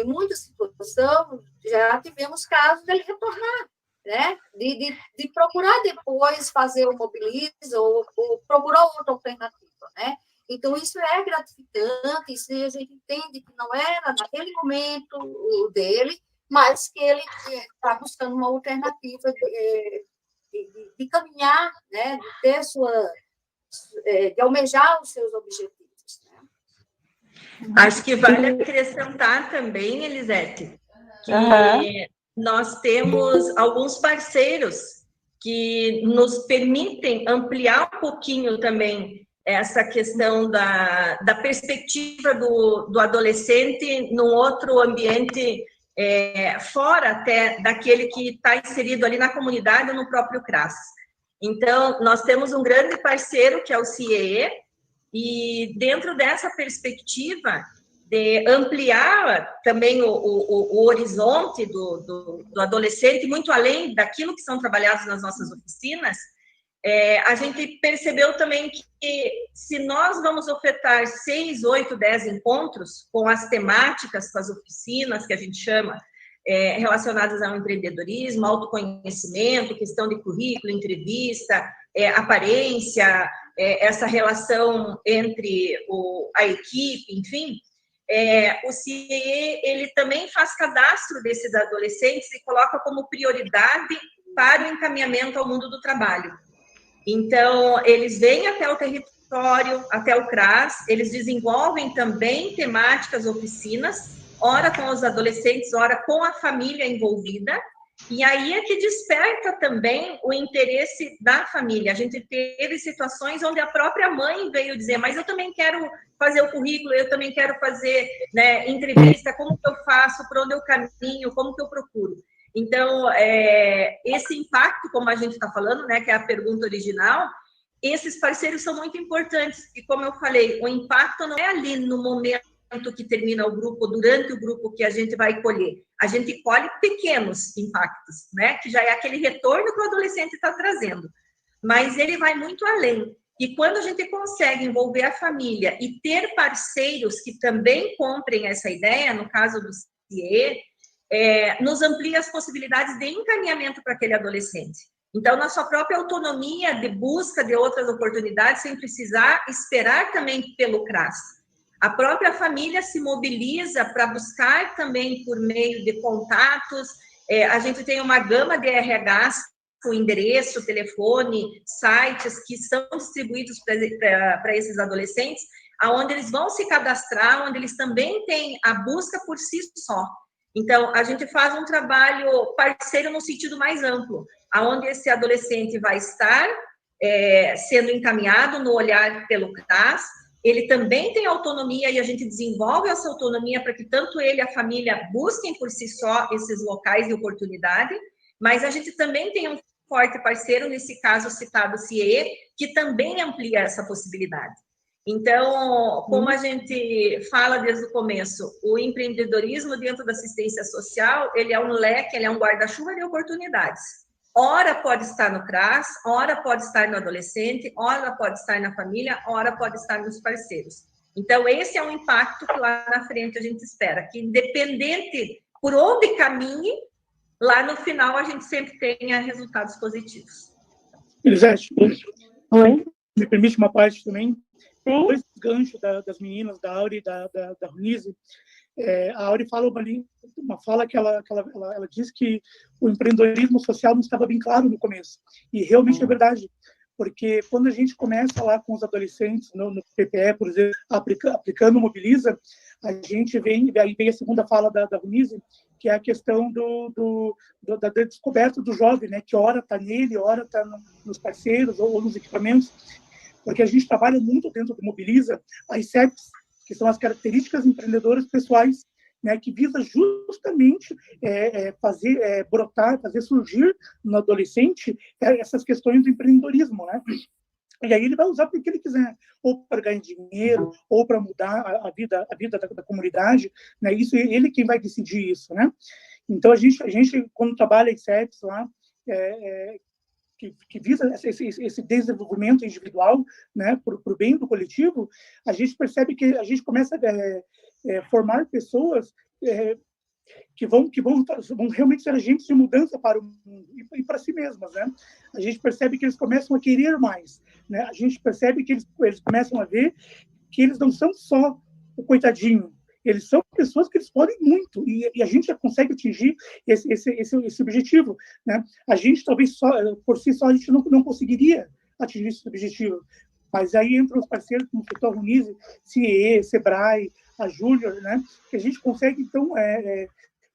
muitas situações já tivemos casos dele retornar, né? De procurar depois fazer o Mobiliza ou procurar outra alternativa, né? Então, isso é gratificante, isso a gente entende que não era naquele momento dele, mas que ele está buscando uma alternativa de caminhar, né? De ter de almejar os seus objetivos. Acho que vale acrescentar também, Elisete, que nós temos alguns parceiros que nos permitem ampliar um pouquinho também essa questão da perspectiva do adolescente num outro ambiente, fora até daquele que está inserido ali na comunidade ou no próprio CRAS. Então, nós temos um grande parceiro, que é o CIEE, e dentro dessa perspectiva de ampliar também o horizonte do adolescente, muito além daquilo que são trabalhados nas nossas oficinas, a gente percebeu também que se nós vamos ofertar 6, 8, 10 encontros com as temáticas, com as oficinas que a gente chama, relacionadas ao empreendedorismo, autoconhecimento, questão de currículo, entrevista, aparência, essa relação entre a equipe, enfim, o CIE, ele também faz cadastro desses adolescentes e coloca como prioridade para o encaminhamento ao mundo do trabalho. Então, eles vêm até o território, até o CRAS, eles desenvolvem também temáticas, oficinas, ora com os adolescentes, ora com a família envolvida, e aí é que desperta também o interesse da família. A gente teve situações onde a própria mãe veio dizer, mas eu também quero fazer o currículo, eu também quero fazer, né, entrevista, como que eu faço, por onde eu caminho, como que eu procuro. Então, esse impacto, como a gente está falando, né, que é a pergunta original, esses parceiros são muito importantes. E como eu falei, o impacto não é ali no momento que termina o grupo, durante o grupo que a gente vai colher. A gente colhe pequenos impactos, né? Que já é aquele retorno que o adolescente está trazendo. Mas ele vai muito além. E quando a gente consegue envolver a família e ter parceiros que também comprem essa ideia, no caso do CIE, nos amplia as possibilidades de encaminhamento para aquele adolescente. Então, na sua própria autonomia de busca de outras oportunidades, sem precisar esperar também pelo CRAS. A própria família se mobiliza para buscar também por meio de contatos. A gente tem uma gama de RHs, com endereço, telefone, sites que são distribuídos para esses adolescentes, onde eles vão se cadastrar, onde eles também têm a busca por si só. Então, a gente faz um trabalho parceiro no sentido mais amplo, onde esse adolescente vai estar sendo encaminhado no olhar pelo CRAS. Ele também tem autonomia e a gente desenvolve essa autonomia para que tanto ele e a família busquem por si só esses locais de oportunidade, mas a gente também tem um forte parceiro, nesse caso citado CIE, que também amplia essa possibilidade. Então, como a gente fala desde o começo, o empreendedorismo dentro da assistência social, ele é um leque, ele é um guarda-chuva de oportunidades. Ora pode estar no CRAS, ora pode estar no adolescente, ora pode estar na família, ora pode estar nos parceiros. Então, esse é um impacto que lá na frente a gente espera, que independente por onde caminhe, lá no final a gente sempre tenha resultados positivos. Elisete, Oi? me permite uma parte também? Sim? Dois ganchos das meninas, da Auri e da Ronise. A Auri fala uma fala que ela diz que o empreendedorismo social não estava bem claro no começo. E realmente é verdade. Porque quando a gente começa lá com os adolescentes no PPE, por exemplo, aplicando o Mobiliza, a gente aí vem a segunda fala da Ronise, que é a questão da descoberta do jovem, né? Que ora está nele, ora está nos parceiros ou nos equipamentos, porque a gente trabalha muito dentro do Mobiliza as CEPs, que são as características empreendedoras pessoais, né, que visa justamente fazer brotar, fazer surgir no adolescente essas questões do empreendedorismo, né? E aí ele vai usar para o que ele quiser, ou para ganhar dinheiro, ou para mudar a vida da comunidade, né? Isso ele quem vai decidir isso, né? Então a gente quando trabalha em CEPs lá, que visa esse desenvolvimento individual, né, para o bem do coletivo, a gente percebe que a gente começa a formar pessoas que vão realmente ser agentes de mudança para o mundo e para si mesmas, né? A gente percebe que eles começam a querer mais, né? A gente percebe que eles começam a ver que eles não são só o coitadinho, eles são pessoas que eles podem muito, e a gente já consegue atingir esse objetivo, né? A gente, talvez, por si só, a gente não conseguiria atingir esse objetivo, mas aí entram os parceiros como o Setor Ronise, CIE, Sebrae, a Júnior, né? Que a gente consegue, então,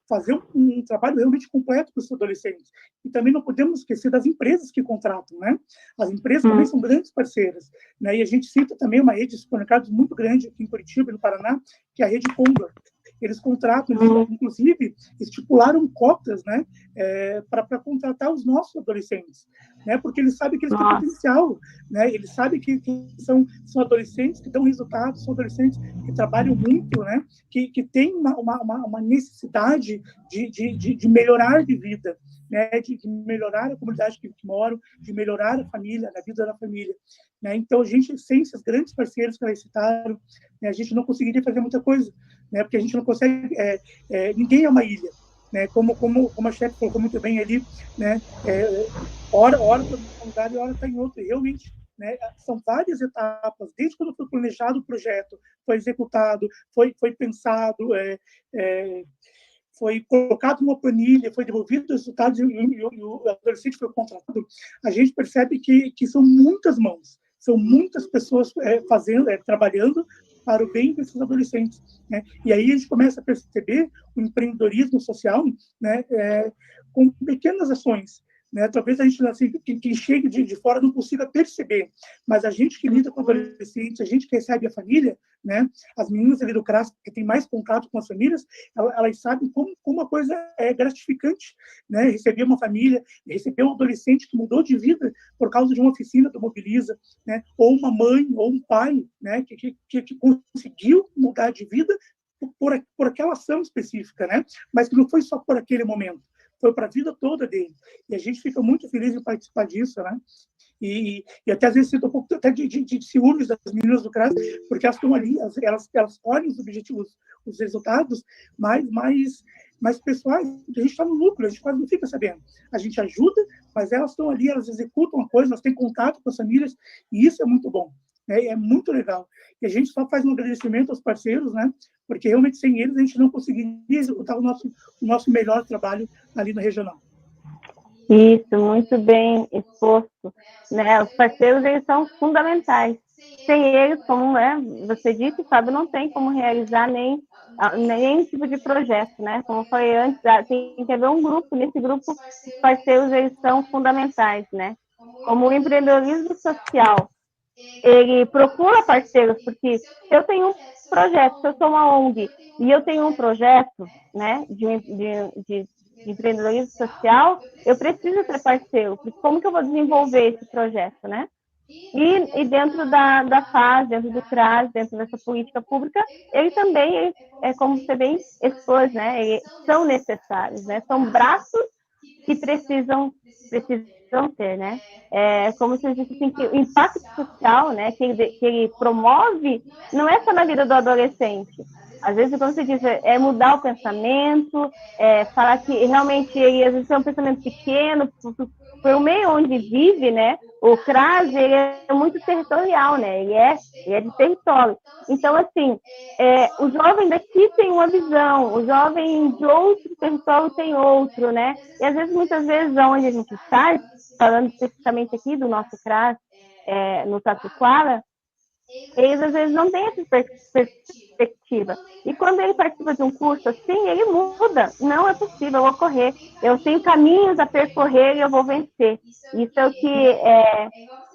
fazer um trabalho realmente completo para os adolescentes. E também não podemos esquecer das empresas que contratam, né? As empresas também são grandes parceiras, né? E a gente cita também uma rede de supermercados muito grande aqui em Curitiba, no Paraná, que é a Rede Condor. Eles contratam, eles, inclusive, estipularam cotas, né, para contratar os nossos adolescentes, né, porque eles sabem que eles têm potencial, né, eles sabem que são adolescentes que dão resultados, são adolescentes que trabalham muito, né, que têm uma necessidade de melhorar de vida, né, de melhorar a comunidade que moram, de melhorar a família, a vida da família, né. Então, a gente, sem esses grandes parceiros que eles citaram, né, a gente não conseguiria fazer muita coisa, né, porque a gente não consegue, ninguém é uma ilha, né? Como a chefe colocou muito bem ali, né? Hora está em um lugar e hora está em outro. E realmente, né? São várias etapas, desde quando foi planejado o projeto, foi executado, foi pensado, foi colocado numa planilha, foi devolvido os resultados e o adolescente foi contratado. A gente percebe que são muitas mãos, são muitas pessoas trabalhando para o bem desses adolescentes, né? E aí a gente começa a perceber o empreendedorismo social, né? Com pequenas ações, né? Talvez a gente, assim, quem chegue de fora não consiga perceber, mas a gente que lida com adolescentes, a gente que recebe a família, né? As meninas ali do CRAS, que tem mais contato com as famílias, elas sabem como uma coisa é gratificante, né? Receber uma família, receber um adolescente que mudou de vida por causa de uma oficina do Mobiliza, né? Ou uma mãe, ou um pai, né? Que conseguiu mudar de vida por aquela ação específica, né? Mas que não foi só por aquele momento, foi para a vida toda dele. E a gente fica muito feliz em participar disso, né? E até às vezes sinto um pouco até de ciúmes das meninas do CRAS, porque elas estão ali, elas olham os objetivos, os resultados mais pessoais. A gente está no lucro, a gente quase não fica sabendo. A gente ajuda, mas elas estão ali, elas executam a coisa, elas têm contato com as famílias, e isso é muito bom. É muito legal. E a gente só faz um agradecimento aos parceiros, né? Porque realmente sem eles a gente não conseguiria executar o nosso melhor trabalho ali no regional. Isso, muito bem exposto, né? Os parceiros, eles são fundamentais. Sem eles, como você disse, Fábio, não tem como realizar nenhum tipo de projeto, né? Como eu falei antes, tem que haver um grupo, nesse grupo, os parceiros, eles são fundamentais, né? Como o empreendedorismo social, ele procura parceiros, porque se eu tenho um projeto, se eu sou uma ONG, e eu tenho um projeto, né, de empreendedorismo social, eu preciso ter parceiro, porque como que eu vou desenvolver esse projeto, né? E dentro da FAS, dentro do CRAS, dentro dessa política pública, ele também, como você bem expôs, né, eles são necessários, né? São braços que precisam ter, né? Como você disse, assim, que o impacto social, né, que ele promove, não é só na vida do adolescente. Às vezes, como você diz, é mudar o pensamento, falar que realmente ele, às vezes, tem um pensamento pequeno, por o meio onde vive, né? O CRAS, ele é muito territorial, né? Ele é de território. Então, assim, o jovem daqui tem uma visão, o jovem de outro território tem outro, né? E, às vezes, muitas vezes, onde a gente está, falando especificamente aqui do nosso CRAS, no Tatuquara, eles às vezes não têm essa perspectiva. E quando ele participa de um curso assim, ele muda. Não é possível ocorrer. Eu tenho caminhos a percorrer e eu vou vencer. Isso é o que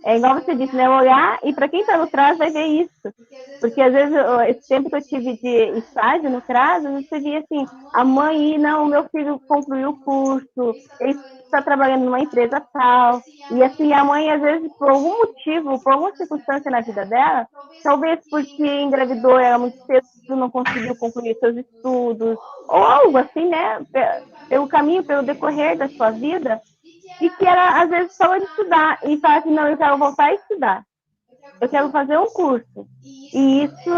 igual você disse, né? Olhar, e para quem está no CRAS vai ver isso. Porque às vezes, esse tempo que eu tive de estágio no CRAS, você via assim, a mãe, não, meu filho concluiu o curso, ele está trabalhando numa empresa tal, e assim, a mãe, às vezes, por algum motivo, por alguma circunstância na vida dela, talvez porque engravidou, era muito cedo, não conseguiu concluir seus estudos, ou algo assim, né, pelo caminho, pelo decorrer da sua vida, e que ela, às vezes, parou de estudar, e fala assim, não, eu quero voltar a estudar, eu quero fazer um curso. E isso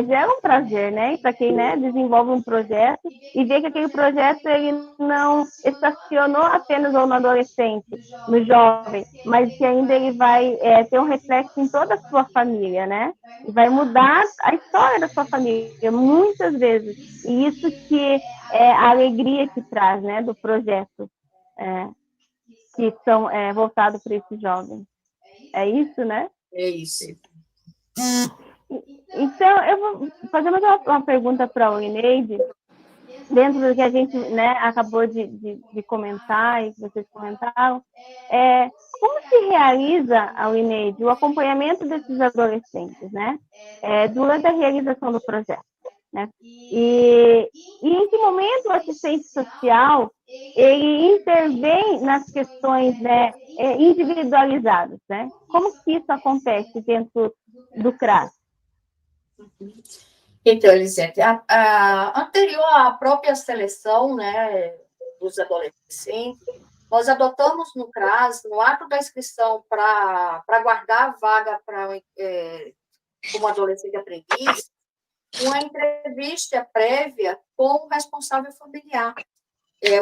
gera um prazer, né? Para quem, né, desenvolve um projeto e vê que aquele projeto ele não estacionou apenas no adolescente, no jovem, mas que ainda ele vai ter um reflexo em toda a sua família, né? E vai mudar a história da sua família muitas vezes. E isso que é a alegria que traz, né, do projeto que são voltados para esses jovens. É isso, né? É isso. Então, eu vou fazer mais uma pergunta para a Ineide, dentro do que a gente, né, acabou de comentar e que vocês comentaram. Como se realiza, a Ineide, o acompanhamento desses adolescentes, né, durante a realização do projeto? Né? E em que momento o assistente social ele intervém nas questões, né, individualizadas, né? Como que isso acontece dentro do CRAS? Então, Elisete, anterior à própria seleção, né, dos adolescentes, nós adotamos no CRAS, no ato da inscrição para guardar a vaga como adolescente aprendiz, uma entrevista prévia com o responsável familiar,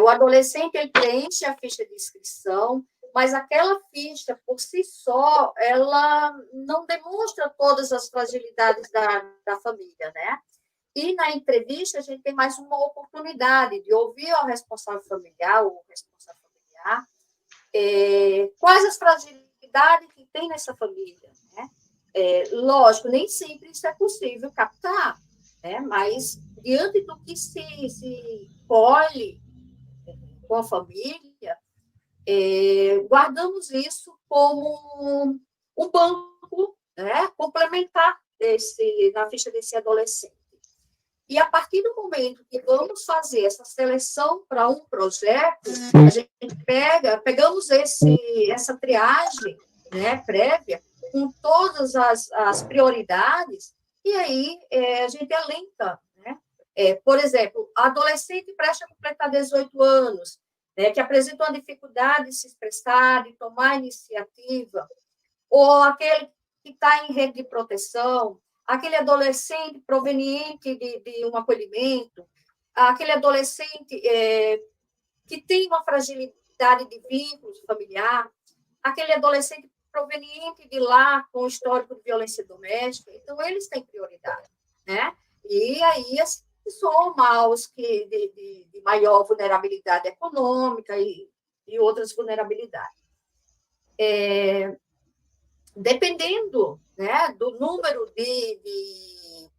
O adolescente, ele preenche a ficha de inscrição, mas aquela ficha, por si só, ela não demonstra todas as fragilidades da família, né? E na entrevista, a gente tem mais uma oportunidade de ouvir ao responsável familiar, ou responsável familiar, quais as fragilidades que tem nessa família, né? Lógico, nem sempre isso é possível captar, né? Mas, diante do que se colhe com a família, guardamos isso como um banco, né? Complementar na ficha desse adolescente. E, a partir do momento que vamos fazer essa seleção para um projeto, a gente pegamos essa triagem, né, prévia, com todas as prioridades, e aí a gente elenca, né? Por exemplo, adolescente prestes a completar 18 anos, né, que apresenta uma dificuldade de se expressar, de tomar iniciativa, ou aquele que está em rede de proteção, aquele adolescente proveniente de um acolhimento, aquele adolescente que tem uma fragilidade de vínculo familiar, aquele adolescente proveniente de lá com histórico de violência doméstica. Então, eles têm prioridade, né? E aí se soma aos que de maior vulnerabilidade econômica e outras vulnerabilidades. Dependendo, né, do número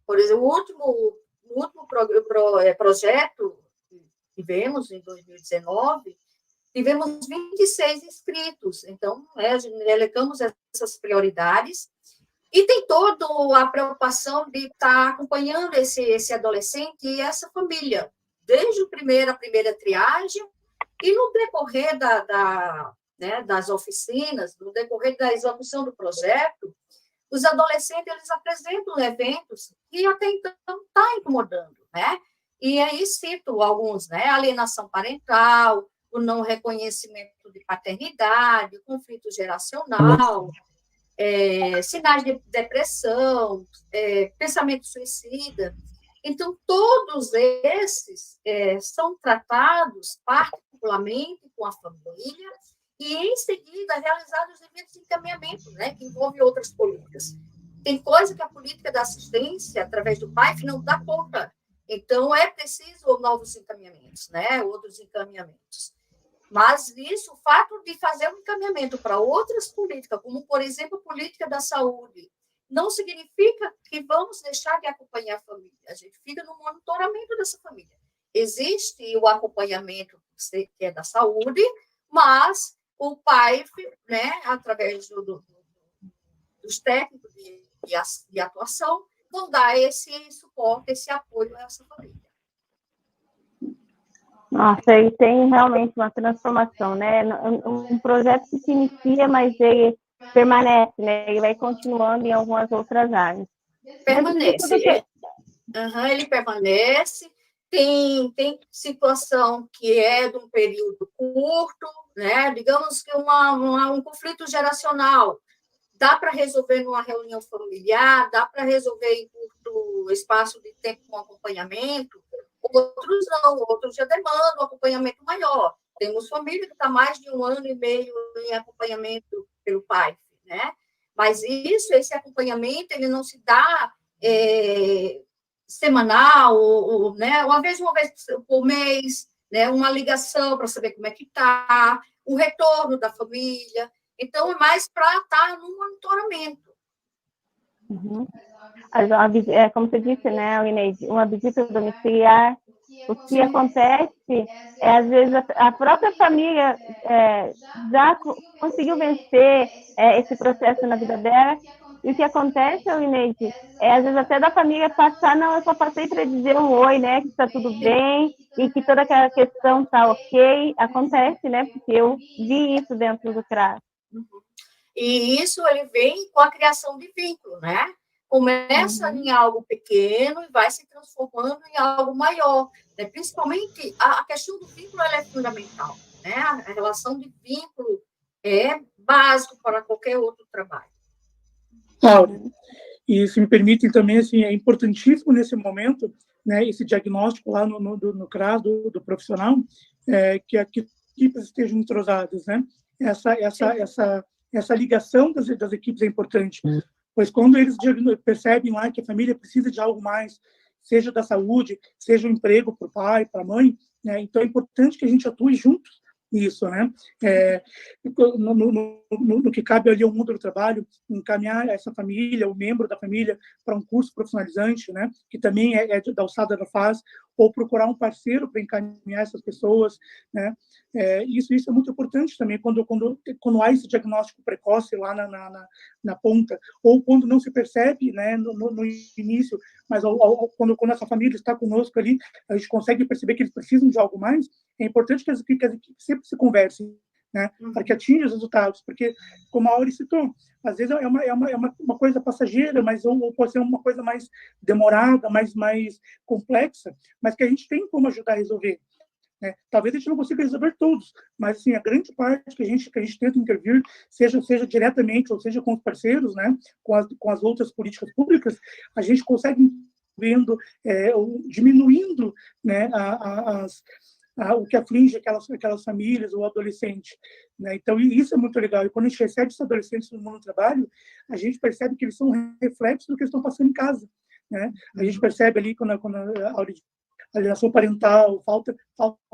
por exemplo, o último projeto que tivemos em 2019, tivemos 26 inscritos. Então, elencamos essas prioridades e tem toda a preocupação de estar acompanhando esse adolescente e essa família, desde a primeira triagem e no decorrer das oficinas, no decorrer da execução do projeto, os adolescentes, eles apresentam eventos que até então está incomodando, né? E aí cito alguns, né? Alienação parental, o não reconhecimento de paternidade, o conflito geracional, sinais de depressão, pensamento suicida. Então, todos esses são tratados particularmente com a família e, em seguida, realizados os devidos encaminhamentos, né, que envolvem outras políticas. Tem coisa que a política da assistência, através do PAIF, não dá conta. Então, é preciso novos encaminhamentos, né, outros encaminhamentos. Mas isso, o fato de fazer um encaminhamento para outras políticas, como, por exemplo, a política da saúde, não significa que vamos deixar de acompanhar a família. A gente fica no monitoramento dessa família. Existe o acompanhamento que é da saúde, mas o PAIF, né, através dos técnicos de atuação, vão dar esse suporte, esse apoio a essa família. Nossa, ele tem realmente uma transformação, né? Um projeto que se inicia, mas ele permanece, né? Ele vai continuando em algumas outras áreas. Permanece. Ele permanece. Tem situação que é de um período curto, né? Digamos que um conflito geracional. Dá para resolver numa reunião familiar, dá para resolver em curto espaço de tempo com acompanhamento. Outros não, outros já demandam um acompanhamento maior. Temos família que está mais de 1 ano e meio em acompanhamento pelo PAIF, né? Mas esse acompanhamento, ele não se dá semanal, né? Uma vez por mês, né? Uma ligação para saber como é que está, o retorno da família. Então, é mais para estar no monitoramento. Uhum. Como você disse, né, Lineide, uma visita domiciliar, o que acontece às vezes, a própria família já conseguiu vencer esse processo na vida dela, e o que acontece, Lineide, às vezes até da família passar, não, eu só passei para dizer um oi, né, que está tudo bem, e que toda aquela questão está ok, acontece, né, porque eu vi isso dentro do CRAS. E isso, ele vem com a criação de vínculo, né? Começa em algo pequeno e vai se transformando em algo maior, né? Principalmente a questão do vínculo, ela é fundamental, né? A relação de vínculo é básico para qualquer outro trabalho. Áurea, e se me permitem também, assim, é importantíssimo nesse momento, né, esse diagnóstico lá no CRAS do profissional, que as equipes estejam entrosadas, né? Essa ligação das equipes é importante, pois quando eles percebem lá que a família precisa de algo mais, seja da saúde, seja o emprego para o pai, para a mãe, né? Então é importante que a gente atue juntos nisso, né? No que cabe ali ao mundo do trabalho, encaminhar essa família, o membro da família, para um curso profissionalizante, né? Que também é da alçada da fase, ou procurar um parceiro para encaminhar essas pessoas, né? Isso é muito importante também quando há esse diagnóstico precoce lá na ponta, ou quando não se percebe, né? No início, mas quando essa família está conosco ali, a gente consegue perceber que eles precisam de algo mais. É importante que as equipes sempre se conversem, né, para que atinjam os resultados, porque, como a Auri citou, às vezes é uma coisa passageira, mas ou pode ser uma coisa mais demorada, mais complexa, mas que a gente tem como ajudar a resolver. Né? Talvez a gente não consiga resolver todos, mas assim, a grande parte que a gente tenta intervir, seja diretamente ou seja com os parceiros, né, com as outras políticas públicas, a gente consegue vendo, diminuindo, né, o que aflige aquelas famílias ou adolescente, né? Então isso é muito legal. E quando a gente recebe esses adolescentes no mundo do trabalho, a gente percebe que eles são reflexos do que eles estão passando em casa, né? A gente percebe ali quando a alienação parental, falta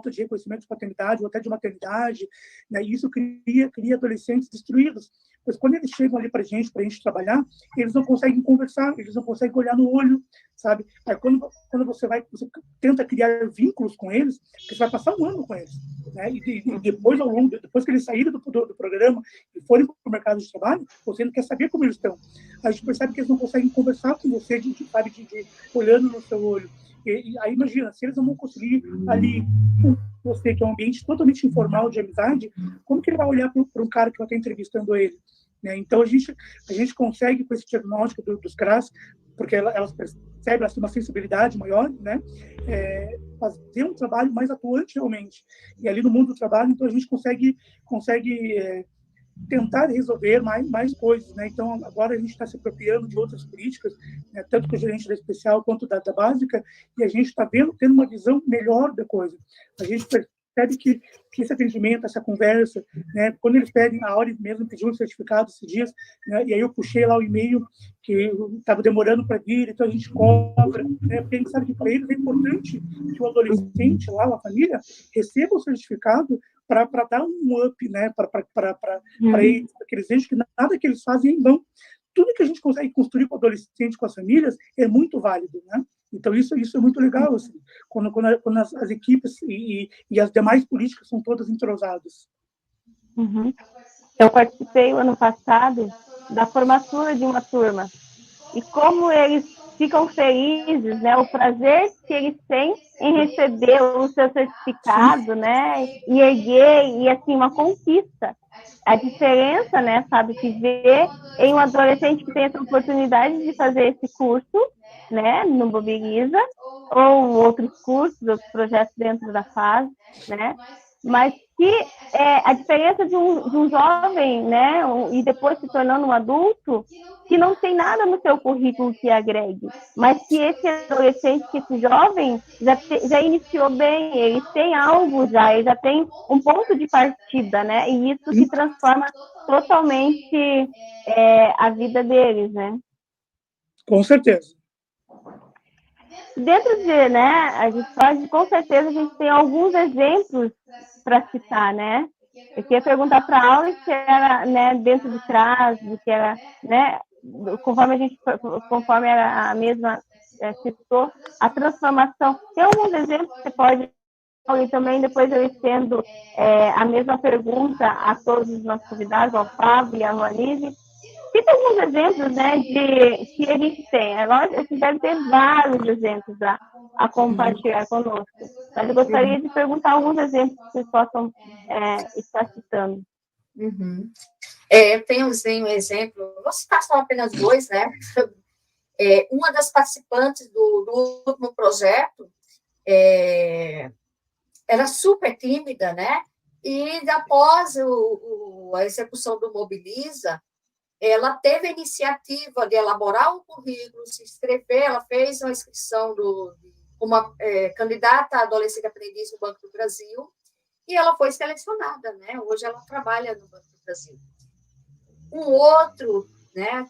de reconhecimento de paternidade ou até de maternidade, né? E isso cria adolescentes destruídos. Pois quando eles chegam ali para a gente trabalhar, eles não conseguem conversar, eles não conseguem olhar no olho, sabe? Aí quando você tenta criar vínculos com eles, você vai passar um ano com eles, né? E depois que eles saírem do programa e forem para o mercado de trabalho, você não quer saber como eles estão. A gente percebe que eles não conseguem conversar com você, olhando no seu olho. E aí imagina, se eles não vão conseguir ali com você, que é um ambiente totalmente informal de amizade, como que ele vai olhar para um cara que vai estar entrevistando ele? Né? Então a gente consegue, com esse diagnóstico dos CRAS, porque elas percebem, elas têm uma sensibilidade maior, né? Fazer um trabalho mais atuante realmente. E ali no mundo do trabalho, então a gente consegue tentar resolver mais coisas, né? Então agora a gente está se apropriando de outras políticas, né? Tanto que o gerente da especial quanto da básica, e a gente está tendo uma visão melhor da coisa. A gente percebe que esse atendimento, essa conversa, né? Quando eles pedem, a Auri mesmo pediu um certificado esses dias, né? E aí eu puxei lá o e-mail que estava demorando para vir, então a gente cobra, né? Porque a gente sabe que para eles é importante que o adolescente lá, a família, receba o certificado para dar um up, né, para eles, para que eles vejam que nada que eles fazem é em vão. Tudo que a gente consegue construir com o adolescente, com as famílias, é muito válido, né? Então isso é muito legal, assim, quando as equipes e as demais políticas são todas entrosadas. Uhum. Eu participei o ano passado da formatura de uma turma e como eles ficam felizes, né? O prazer que eles têm em receber o seu certificado, né? E erguer, e assim, uma conquista. A diferença, né, sabe, que vê em um adolescente que tem essa oportunidade de fazer esse curso, né, no Mobiliza, ou outros cursos, outros projetos dentro da fase, né? Mas que a diferença de um jovem, né, e depois se tornando um adulto, que não tem nada no seu currículo que agregue, mas que esse adolescente, que esse jovem já iniciou bem, ele tem algo já, ele já tem um ponto de partida, né, e isso que transforma totalmente a vida deles, né. Com certeza. Dentro de, né, a gente pode, com certeza, a gente tem alguns exemplos para citar, né? Eu queria perguntar para a Aula se era, né, dentro de trás, de que era, né, conforme a mesma citou, a transformação. Tem alguns exemplos que você pode, e também depois eu estendo a mesma pergunta a todos os nossos convidados, ao Fábio e à Luanise. Tem alguns exemplos, né, que a gente tem. É lógico que deve ter vários exemplos a compartilhar conosco. Mas eu gostaria de perguntar alguns exemplos que vocês possam estar citando. Uhum. Eu tenho um exemplo, vou citar só apenas dois, né? Uma das participantes do último projeto era super tímida, né? E após a execução do Mobiliza, ela teve a iniciativa de elaborar um currículo, se inscrever, ela fez uma inscrição uma candidata a adolescente aprendiz no Banco do Brasil, e ela foi selecionada, né? Hoje ela trabalha no Banco do Brasil. Um outro, né?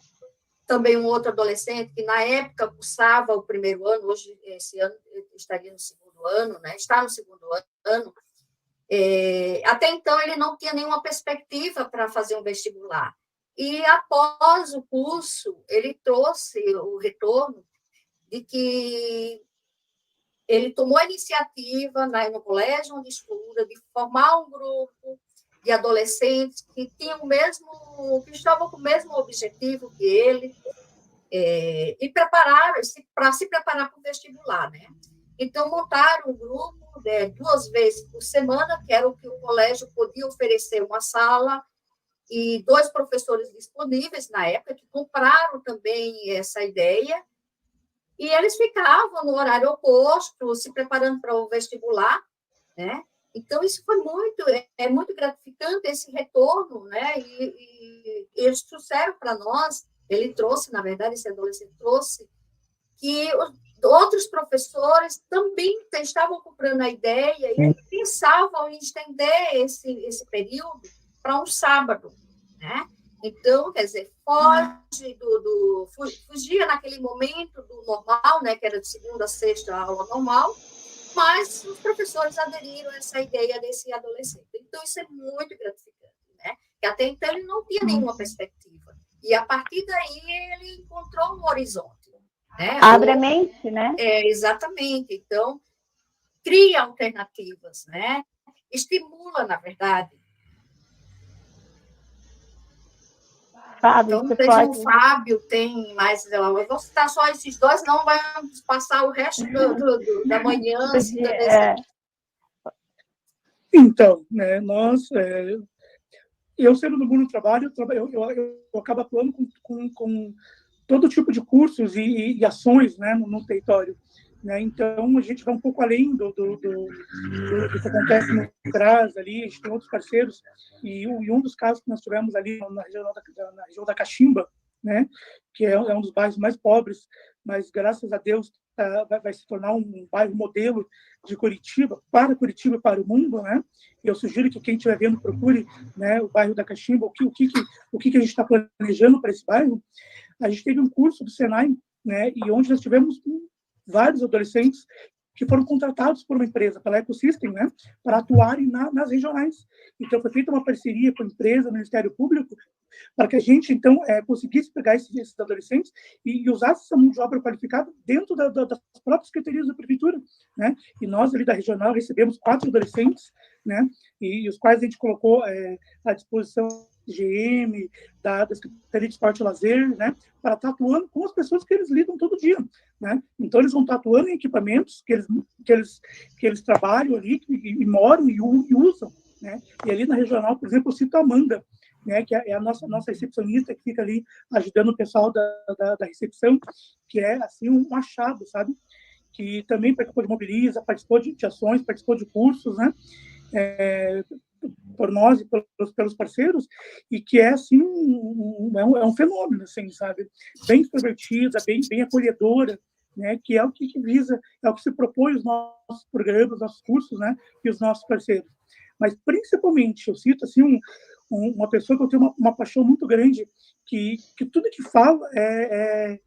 Também um outro adolescente que na época cursava o primeiro ano, hoje esse ano estaria no segundo ano, né? Está no segundo ano. Até então ele não tinha nenhuma perspectiva para fazer um vestibular. E após o curso, ele trouxe o retorno de que ele tomou a iniciativa no colégio onde estuda de formar um grupo de adolescentes que tinham que estavam com o mesmo objetivo que ele, e para se preparar para o vestibular, né? Então montaram um grupo 2 vezes por semana, que era o que o colégio podia oferecer, uma sala e 2 professores disponíveis na época que compraram também essa ideia. E eles ficavam no horário oposto, se preparando para o vestibular, né? Então, isso foi muito gratificante, esse retorno, né? E eles trouxeram para nós, ele trouxe, na verdade, esse adolescente trouxe, que outros professores também estavam comprando a ideia e pensavam em estender esse período para um sábado, né? Então, quer dizer, fugia naquele momento do normal, né, que era de segunda a sexta a aula normal, mas os professores aderiram a essa ideia desse adolescente. Então, isso é muito gratificante, né? Que até então ele não tinha nenhuma perspectiva. E, a partir daí, ele encontrou um horizonte. Né? Abre a mente, né? Exatamente. Então, cria alternativas, né? Estimula, na verdade. Fábio, então, você seja pode... o Fábio, tem mais... Eu vou citar só esses 2, não vai passar o resto da manhã. Então, né, eu sendo do mundo do trabalho, eu acabo atuando com todo tipo de cursos e ações, né, no território. Né? Então, a gente vai um pouco além do que acontece no CRAS ali, a gente tem outros parceiros, e um dos casos que nós tivemos ali na região da Caximba, né, que é um dos bairros mais pobres, mas, graças a Deus, vai se tornar um bairro modelo de Curitiba e para o mundo, né? Eu sugiro que quem estiver vendo procure, né, o bairro da Caximba, o que a gente está planejando para esse bairro. A gente teve um curso do Senai, né, e onde nós tivemos vários adolescentes que foram contratados por uma empresa, pela Ecosystem, né, para atuarem nas regionais. Então, foi feita uma parceria com a empresa, no Ministério Público, para que a gente, então, conseguisse pegar esses adolescentes e usasse essa mão de obra qualificada dentro das próprias secretarias da prefeitura, né? E nós, ali da regional, recebemos 4 adolescentes, né? E os quais a gente colocou à disposição GM, da Secretaria de Esporte e Lazer, né, para estar atuando com as pessoas que eles lidam todo dia, né? Então, eles vão estar atuando em equipamentos que eles trabalham ali, e moram e usam, né? E ali na regional, por exemplo, eu cito a Amanda, né, que é a nossa recepcionista, que fica ali ajudando o pessoal da recepção, que é, assim, um achado, sabe? Que também participou de Mobiliza, participou de ações, participou de cursos, né? Por nós e pelos parceiros, e que é, assim, um fenômeno, assim, sabe? Bem extrovertida, bem acolhedora, né? Que é o que visa, é o que se propõe os nossos programas, os nossos cursos, né? E os nossos parceiros. Mas, principalmente, eu cito, assim, uma pessoa que eu tenho uma paixão muito grande, que tudo que fala é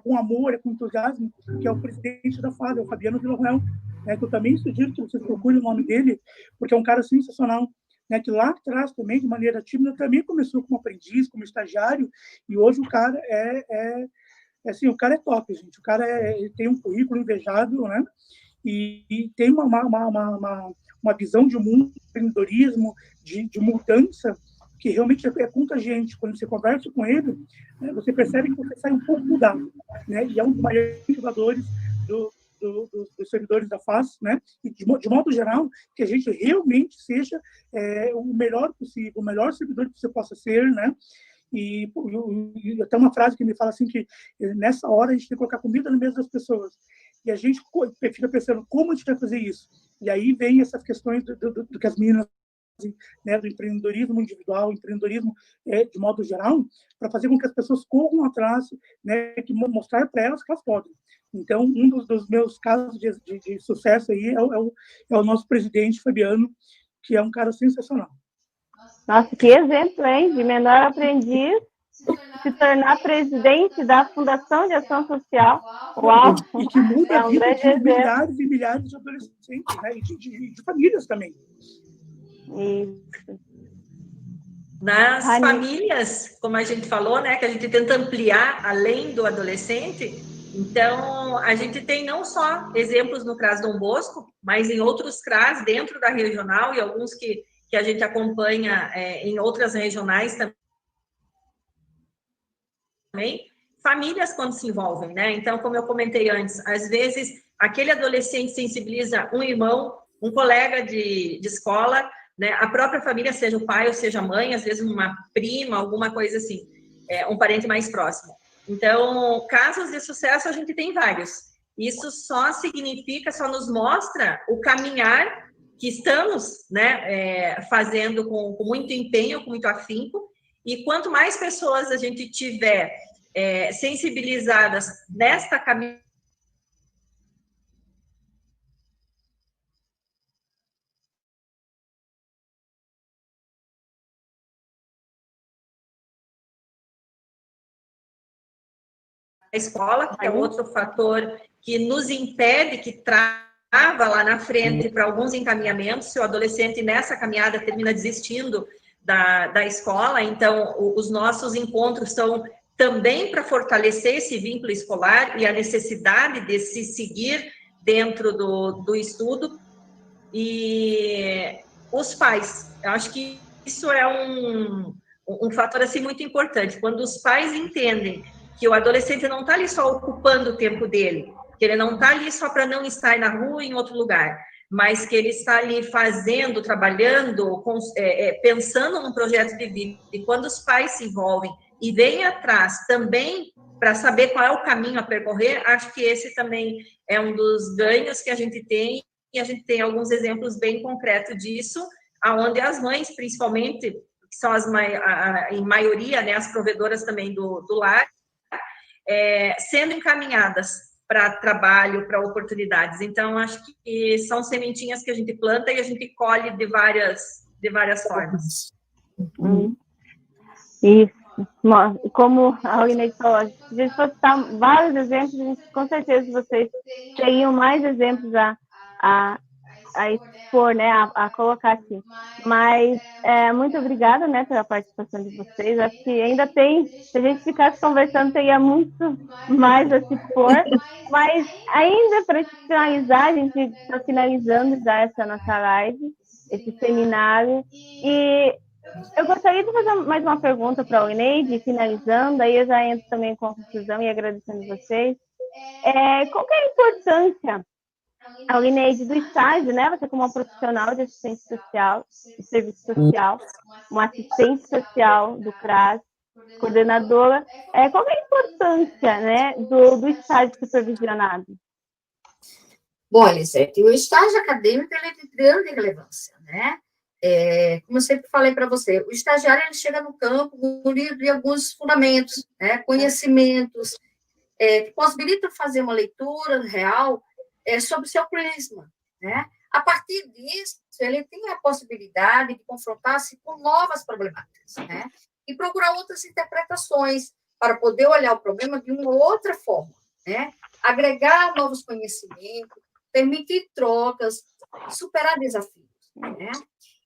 com amor, é com entusiasmo, que é o presidente da FAD, o Fabiano Villarreal, né, que eu também sugiro que vocês procurem o nome dele, porque é um cara sensacional, né, que lá atrás também, de maneira tímida, também começou como aprendiz, como estagiário, e hoje o cara assim, o cara é top, gente, o cara tem um currículo invejável, né, e tem uma visão de mundo, de empreendedorismo, de mudança, que realmente é contagiante. Quando você conversa com ele, né, você percebe que você sai um pouco mudado, né? E é um dos maiores motivadores dos servidores da FAS, né? E de modo geral, que a gente realmente seja o melhor possível, o melhor servidor que você possa ser, né? E até uma frase que me fala assim, que nessa hora a gente tem que colocar comida na mesa das pessoas. E a gente fica pensando como a gente vai fazer isso. E aí vem essas questões do que as meninas, né, do empreendedorismo individual, empreendedorismo de modo geral, para fazer com que as pessoas corram atrás, né, que mostrar para elas que elas podem. Então, um dos meus casos de sucesso aí é o nosso presidente, Fabiano, que é um cara sensacional. Nossa, que exemplo, hein? De menor aprendiz se tornar presidente da Fundação de Ação Social. Uau! E que muda a vida grande de exemplo. milhares e milhares de adolescentes, né? E de famílias também. Isso. Nas Rani. famílias, como a gente falou, né, que a gente tenta ampliar além do adolescente, então a gente tem não só exemplos no CRAS Dom Bosco, mas em outros CRAS dentro da regional e alguns que a gente acompanha em outras regionais também, famílias quando se envolvem, né? Então, como eu comentei antes, às vezes aquele adolescente sensibiliza um irmão, um colega de escola, né? A própria família, seja o pai ou seja a mãe, às vezes uma prima, alguma coisa assim, um parente mais próximo. Então, casos de sucesso a gente tem vários. Isso só significa, só nos mostra o caminhar que estamos, né, fazendo com muito empenho, com muito afinco, e quanto mais pessoas a gente tiver sensibilizadas nesta caminhada, a escola, que é outro fator que nos impede, que trava lá na frente para alguns encaminhamentos, se o adolescente nessa caminhada termina desistindo da escola, então os nossos encontros são também para fortalecer esse vínculo escolar e a necessidade de se seguir dentro do estudo. E os pais, eu acho que isso é um fator assim muito importante, quando os pais entendem que o adolescente não está ali só ocupando o tempo dele, que ele não está ali só para não estar na rua em outro lugar, mas que ele está ali fazendo, trabalhando, pensando num projeto de vida. E quando os pais se envolvem e vêm atrás também para saber qual é o caminho a percorrer, acho que esse também é um dos ganhos que a gente tem, e a gente tem alguns exemplos bem concretos disso, aonde as mães, principalmente, que são em maioria, né, as provedoras também do lar, sendo encaminhadas para trabalho, para oportunidades. Então, acho que são sementinhas que a gente planta e a gente colhe de várias formas. Isso. Como a Ineide falou, se a gente fosse citar vários exemplos, com certeza vocês teriam mais exemplos a expor, né, a colocar aqui. Mas muito obrigada, né, pela participação de vocês. Acho que ainda tem, se a gente ficasse conversando, teria muito mais a se expor. Mas ainda para finalizar, a gente está finalizando já essa nossa live, esse seminário. E eu gostaria de fazer mais uma pergunta para a Ineide, finalizando, aí eu já entro também com a conclusão e agradecendo vocês. Qual que é a importância, a Ineide, do estágio, né? Você como uma profissional de assistência social, de serviço social, uma assistente social do CRAS, coordenadora, qual que é a importância, né, do estágio supervisionado? Bom, Elisete, o estágio acadêmico ele é de grande relevância, né? Como eu sempre falei para você, o estagiário ele chega no campo munido de alguns fundamentos, né, conhecimentos, que possibilitam fazer uma leitura real sobre o seu prisma, né? A partir disso, ele tem a possibilidade de confrontar-se com novas problemáticas, né? E procurar outras interpretações para poder olhar o problema de uma outra forma, né? Agregar novos conhecimentos, permitir trocas, superar desafios, né?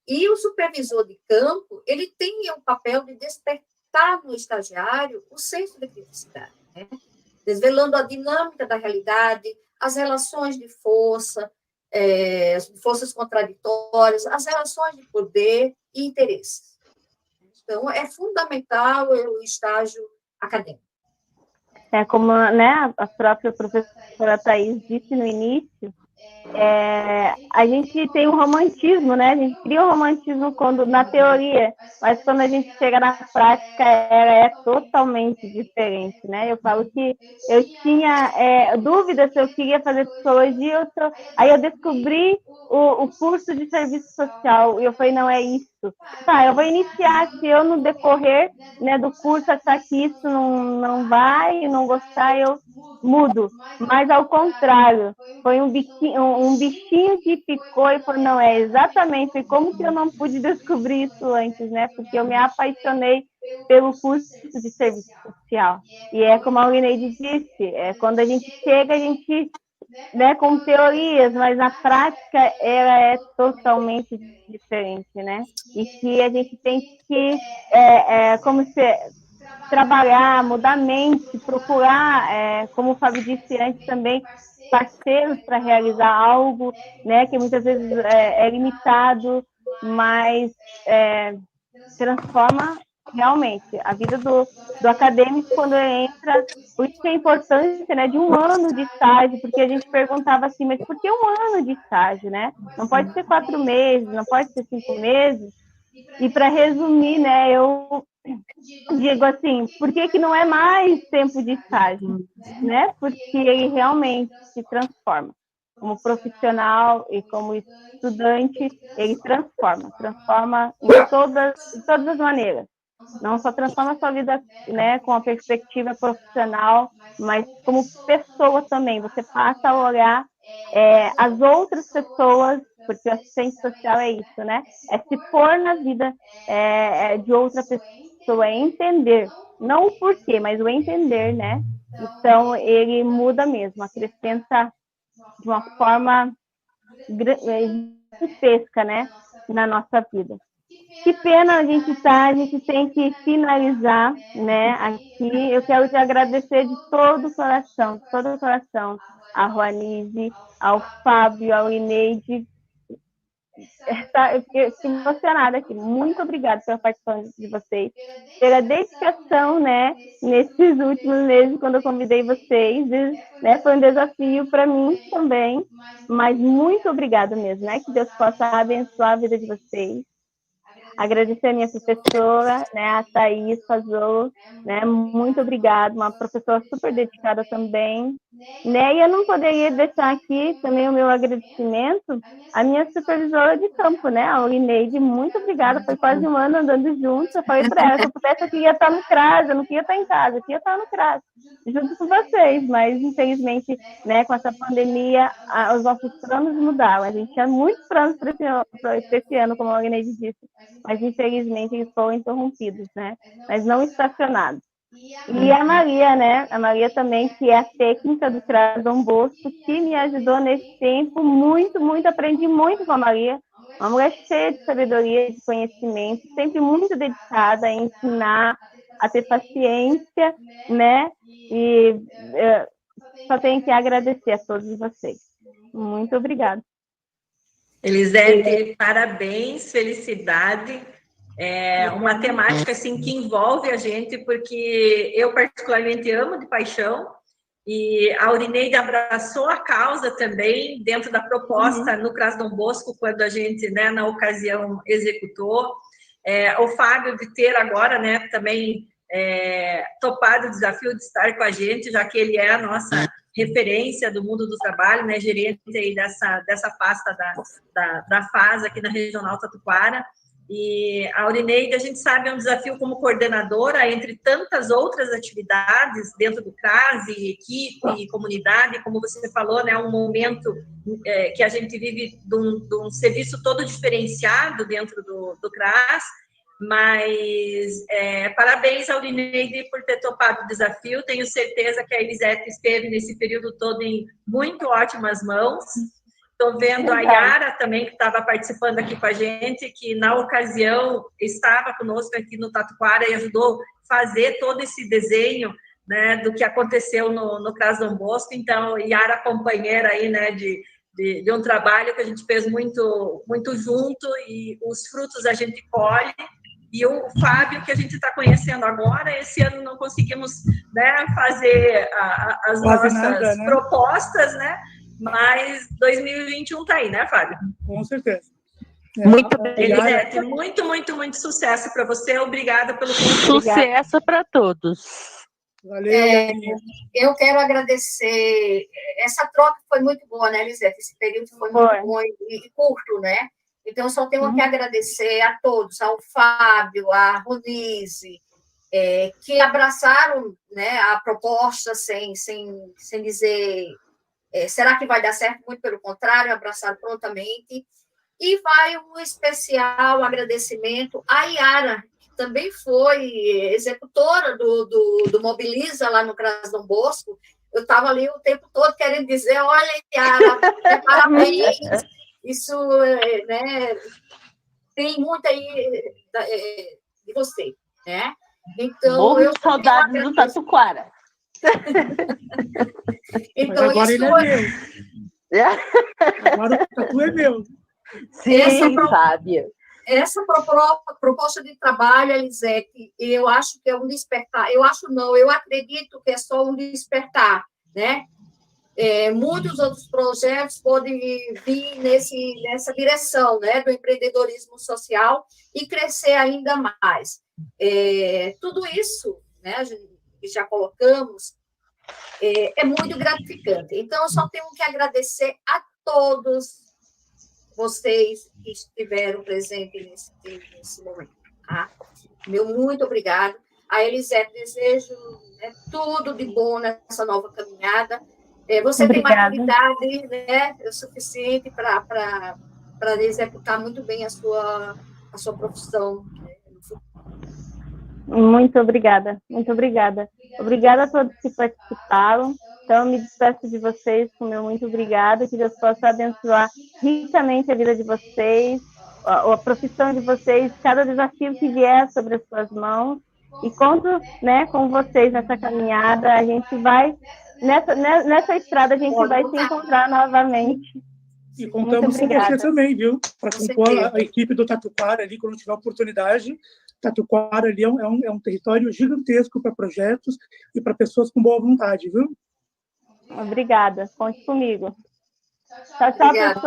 E o supervisor de campo, ele tem o papel de despertar no estagiário o senso de criticidade, né? Desvelando a dinâmica da realidade, as relações de força, forças contraditórias, as relações de poder e interesses. Então, é fundamental o estágio acadêmico. Como, né, a própria professora Thais disse no início, a gente tem um romantismo, né? A gente cria um romantismo na teoria, mas quando a gente chega na prática, é totalmente diferente, né? Eu falo que eu tinha dúvida se eu queria fazer psicologia, aí eu descobri o curso de serviço social, e eu falei, não, é isso, curso. Tá, eu vou iniciar, se eu no decorrer, né, do curso achar que isso não vai, não gostar, eu mudo. Mas ao contrário, foi um bichinho que picou e falou, não, é exatamente, como que eu não pude descobrir isso antes, né? Porque eu me apaixonei pelo curso de serviço social. E é como a Aurineide disse, quando a gente chega, a gente, né, com teorias, mas na prática ela é totalmente diferente, né? E que a gente tem que, como se trabalhar, mudar a mente, procurar, como o Fábio disse antes também, parceiros para realizar algo, né, que muitas vezes é limitado, mas transforma realmente a vida do acadêmico quando ele entra. Por isso que é a importância, né, de um ano de estágio, porque a gente perguntava assim, mas por que um ano de estágio, né? Não pode ser 4 meses, não pode ser 5 meses. E para resumir, né, eu digo assim, por que não é mais tempo de estágio, né? Porque ele realmente se transforma. Como profissional e como estudante, ele transforma em todas as maneiras. Não só transforma a sua vida, né, com a perspectiva profissional, mas como pessoa também. Você passa a olhar as outras pessoas, porque o assistente social é isso, né? É se pôr na vida de outra pessoa, é entender, não o porquê, mas o entender, né? Então, ele muda mesmo, acrescenta de uma forma gigantesca, né, na nossa vida. Que pena a gente tem que finalizar, né, aqui. Eu quero te agradecer de todo o coração, a Juanise, ao Fábio, ao Ineide. Eu fiquei emocionada aqui. Muito obrigada pela participação de vocês, pela dedicação, né, nesses últimos meses, quando eu convidei vocês, né, foi um desafio para mim também, mas muito obrigada mesmo, né, que Deus possa abençoar a vida de vocês. Agradecer a minha professora, né, a Thaís Fazolo, né, muito obrigada, uma professora super dedicada também, né, e eu não poderia deixar aqui também o meu agradecimento à minha supervisora de campo, né, a Aurineide, muito obrigada, foi quase um ano andando junto, eu falei para ela, se eu pudesse eu queria estar no CRAS, eu não queria estar em casa, eu queria estar no CRAS, junto com vocês, mas infelizmente, né, com essa pandemia, os nossos planos mudaram, a gente tinha muitos planos para esse ano, como a Aurineide disse, mas infelizmente eles foram interrompidos, né? Mas não estacionados. E a Maria, né? A Maria também, que é a técnica do CRAS Dom Bosco, que me ajudou nesse tempo muito, muito, aprendi muito com a Maria. Uma mulher cheia de sabedoria, de conhecimento, sempre muito dedicada a ensinar, a ter paciência, né? E só tenho que agradecer a todos vocês. Muito obrigada. Elisete, parabéns, felicidade. É uma temática assim que envolve a gente, porque eu particularmente amo de paixão, e a Aurineide abraçou a causa também dentro da proposta no CRAS Dom Bosco, quando a gente, né, na ocasião, executou. O Fábio de ter agora, né, também topado o desafio de estar com a gente, já que ele é a nossa referência do mundo do trabalho, né, gerente aí dessa pasta da FAS aqui na Regional Tatuquara. E a Aurineide, a gente sabe, é um desafio como coordenadora, entre tantas outras atividades dentro do CRAS, e equipe, e comunidade, como você falou, né, um momento que a gente vive de um serviço todo diferenciado dentro do CRAS, mas parabéns, Aurineide, por ter topado o desafio. Tenho certeza que a Elisete esteve nesse período todo em muito ótimas mãos. Estou vendo a Yara também, que estava participando aqui com a gente, que na ocasião estava conosco aqui no Tatuquara e ajudou a fazer todo esse desenho, né, do que aconteceu no CRAS Dom Bosco. Então, Yara, companheira aí, né, de um trabalho que a gente fez muito, muito junto, e os frutos a gente colhe. E o Fábio, que a gente está conhecendo agora, esse ano não conseguimos, né, fazer as nossas nada, né? Propostas, né? Mas 2021 está aí, né, Fábio? Com certeza. Muito bem. Elisete, muito sucesso para você. Obrigada pelo convite. Sucesso para todos. Valeu. Eu quero agradecer. Essa troca foi muito boa, né, Elisete? Esse período foi muito bom e curto, né? Então, só tenho que agradecer a todos, ao Fábio, à Ronise, que abraçaram, né, a proposta sem dizer será que vai dar certo? Muito pelo contrário, abraçaram prontamente. E vai um especial agradecimento à Yara, que também foi executora do Mobiliza lá no CRAS Dom Bosco. Eu estava ali o tempo todo querendo dizer, olha, Yara, parabéns, isso, né, tem muito aí de você, né? Então, Morro de saudades do Tatuquara. Mas Então, agora isso ele é meu. Agora o tatu é meu. Sim, Fábio. Essa proposta de trabalho, Elisete, eu acho que é um despertar. Eu acho não, eu acredito que é só um despertar, né? Muitos outros projetos podem vir nessa direção, né, do empreendedorismo social e crescer ainda mais. Tudo isso, né, que já colocamos, é muito gratificante. Então, eu só tenho que agradecer a todos vocês que estiveram presentes nesse momento. Tá? Meu muito obrigado. A Elisete, desejo tudo de bom nessa nova caminhada. Você Obrigada. tem maturidade, né, o suficiente para executar muito bem a sua profissão. Muito obrigada, muito obrigada. Obrigada a todos que participaram. Então, eu me despeço de vocês com meu muito obrigada, que Deus possa abençoar ricamente a vida de vocês, a profissão de vocês, cada desafio que vier sobre as suas mãos. E conto, né, com vocês nessa caminhada. A gente vai, nessa estrada, a gente vai se encontrar novamente. E contamos com você também, viu? Para compor a equipe do Tatuquara ali, quando tiver oportunidade. Tatuquara ali é um território gigantesco para projetos e para pessoas com boa vontade, viu? Obrigada. Conte comigo. Tchau, tchau, pessoal.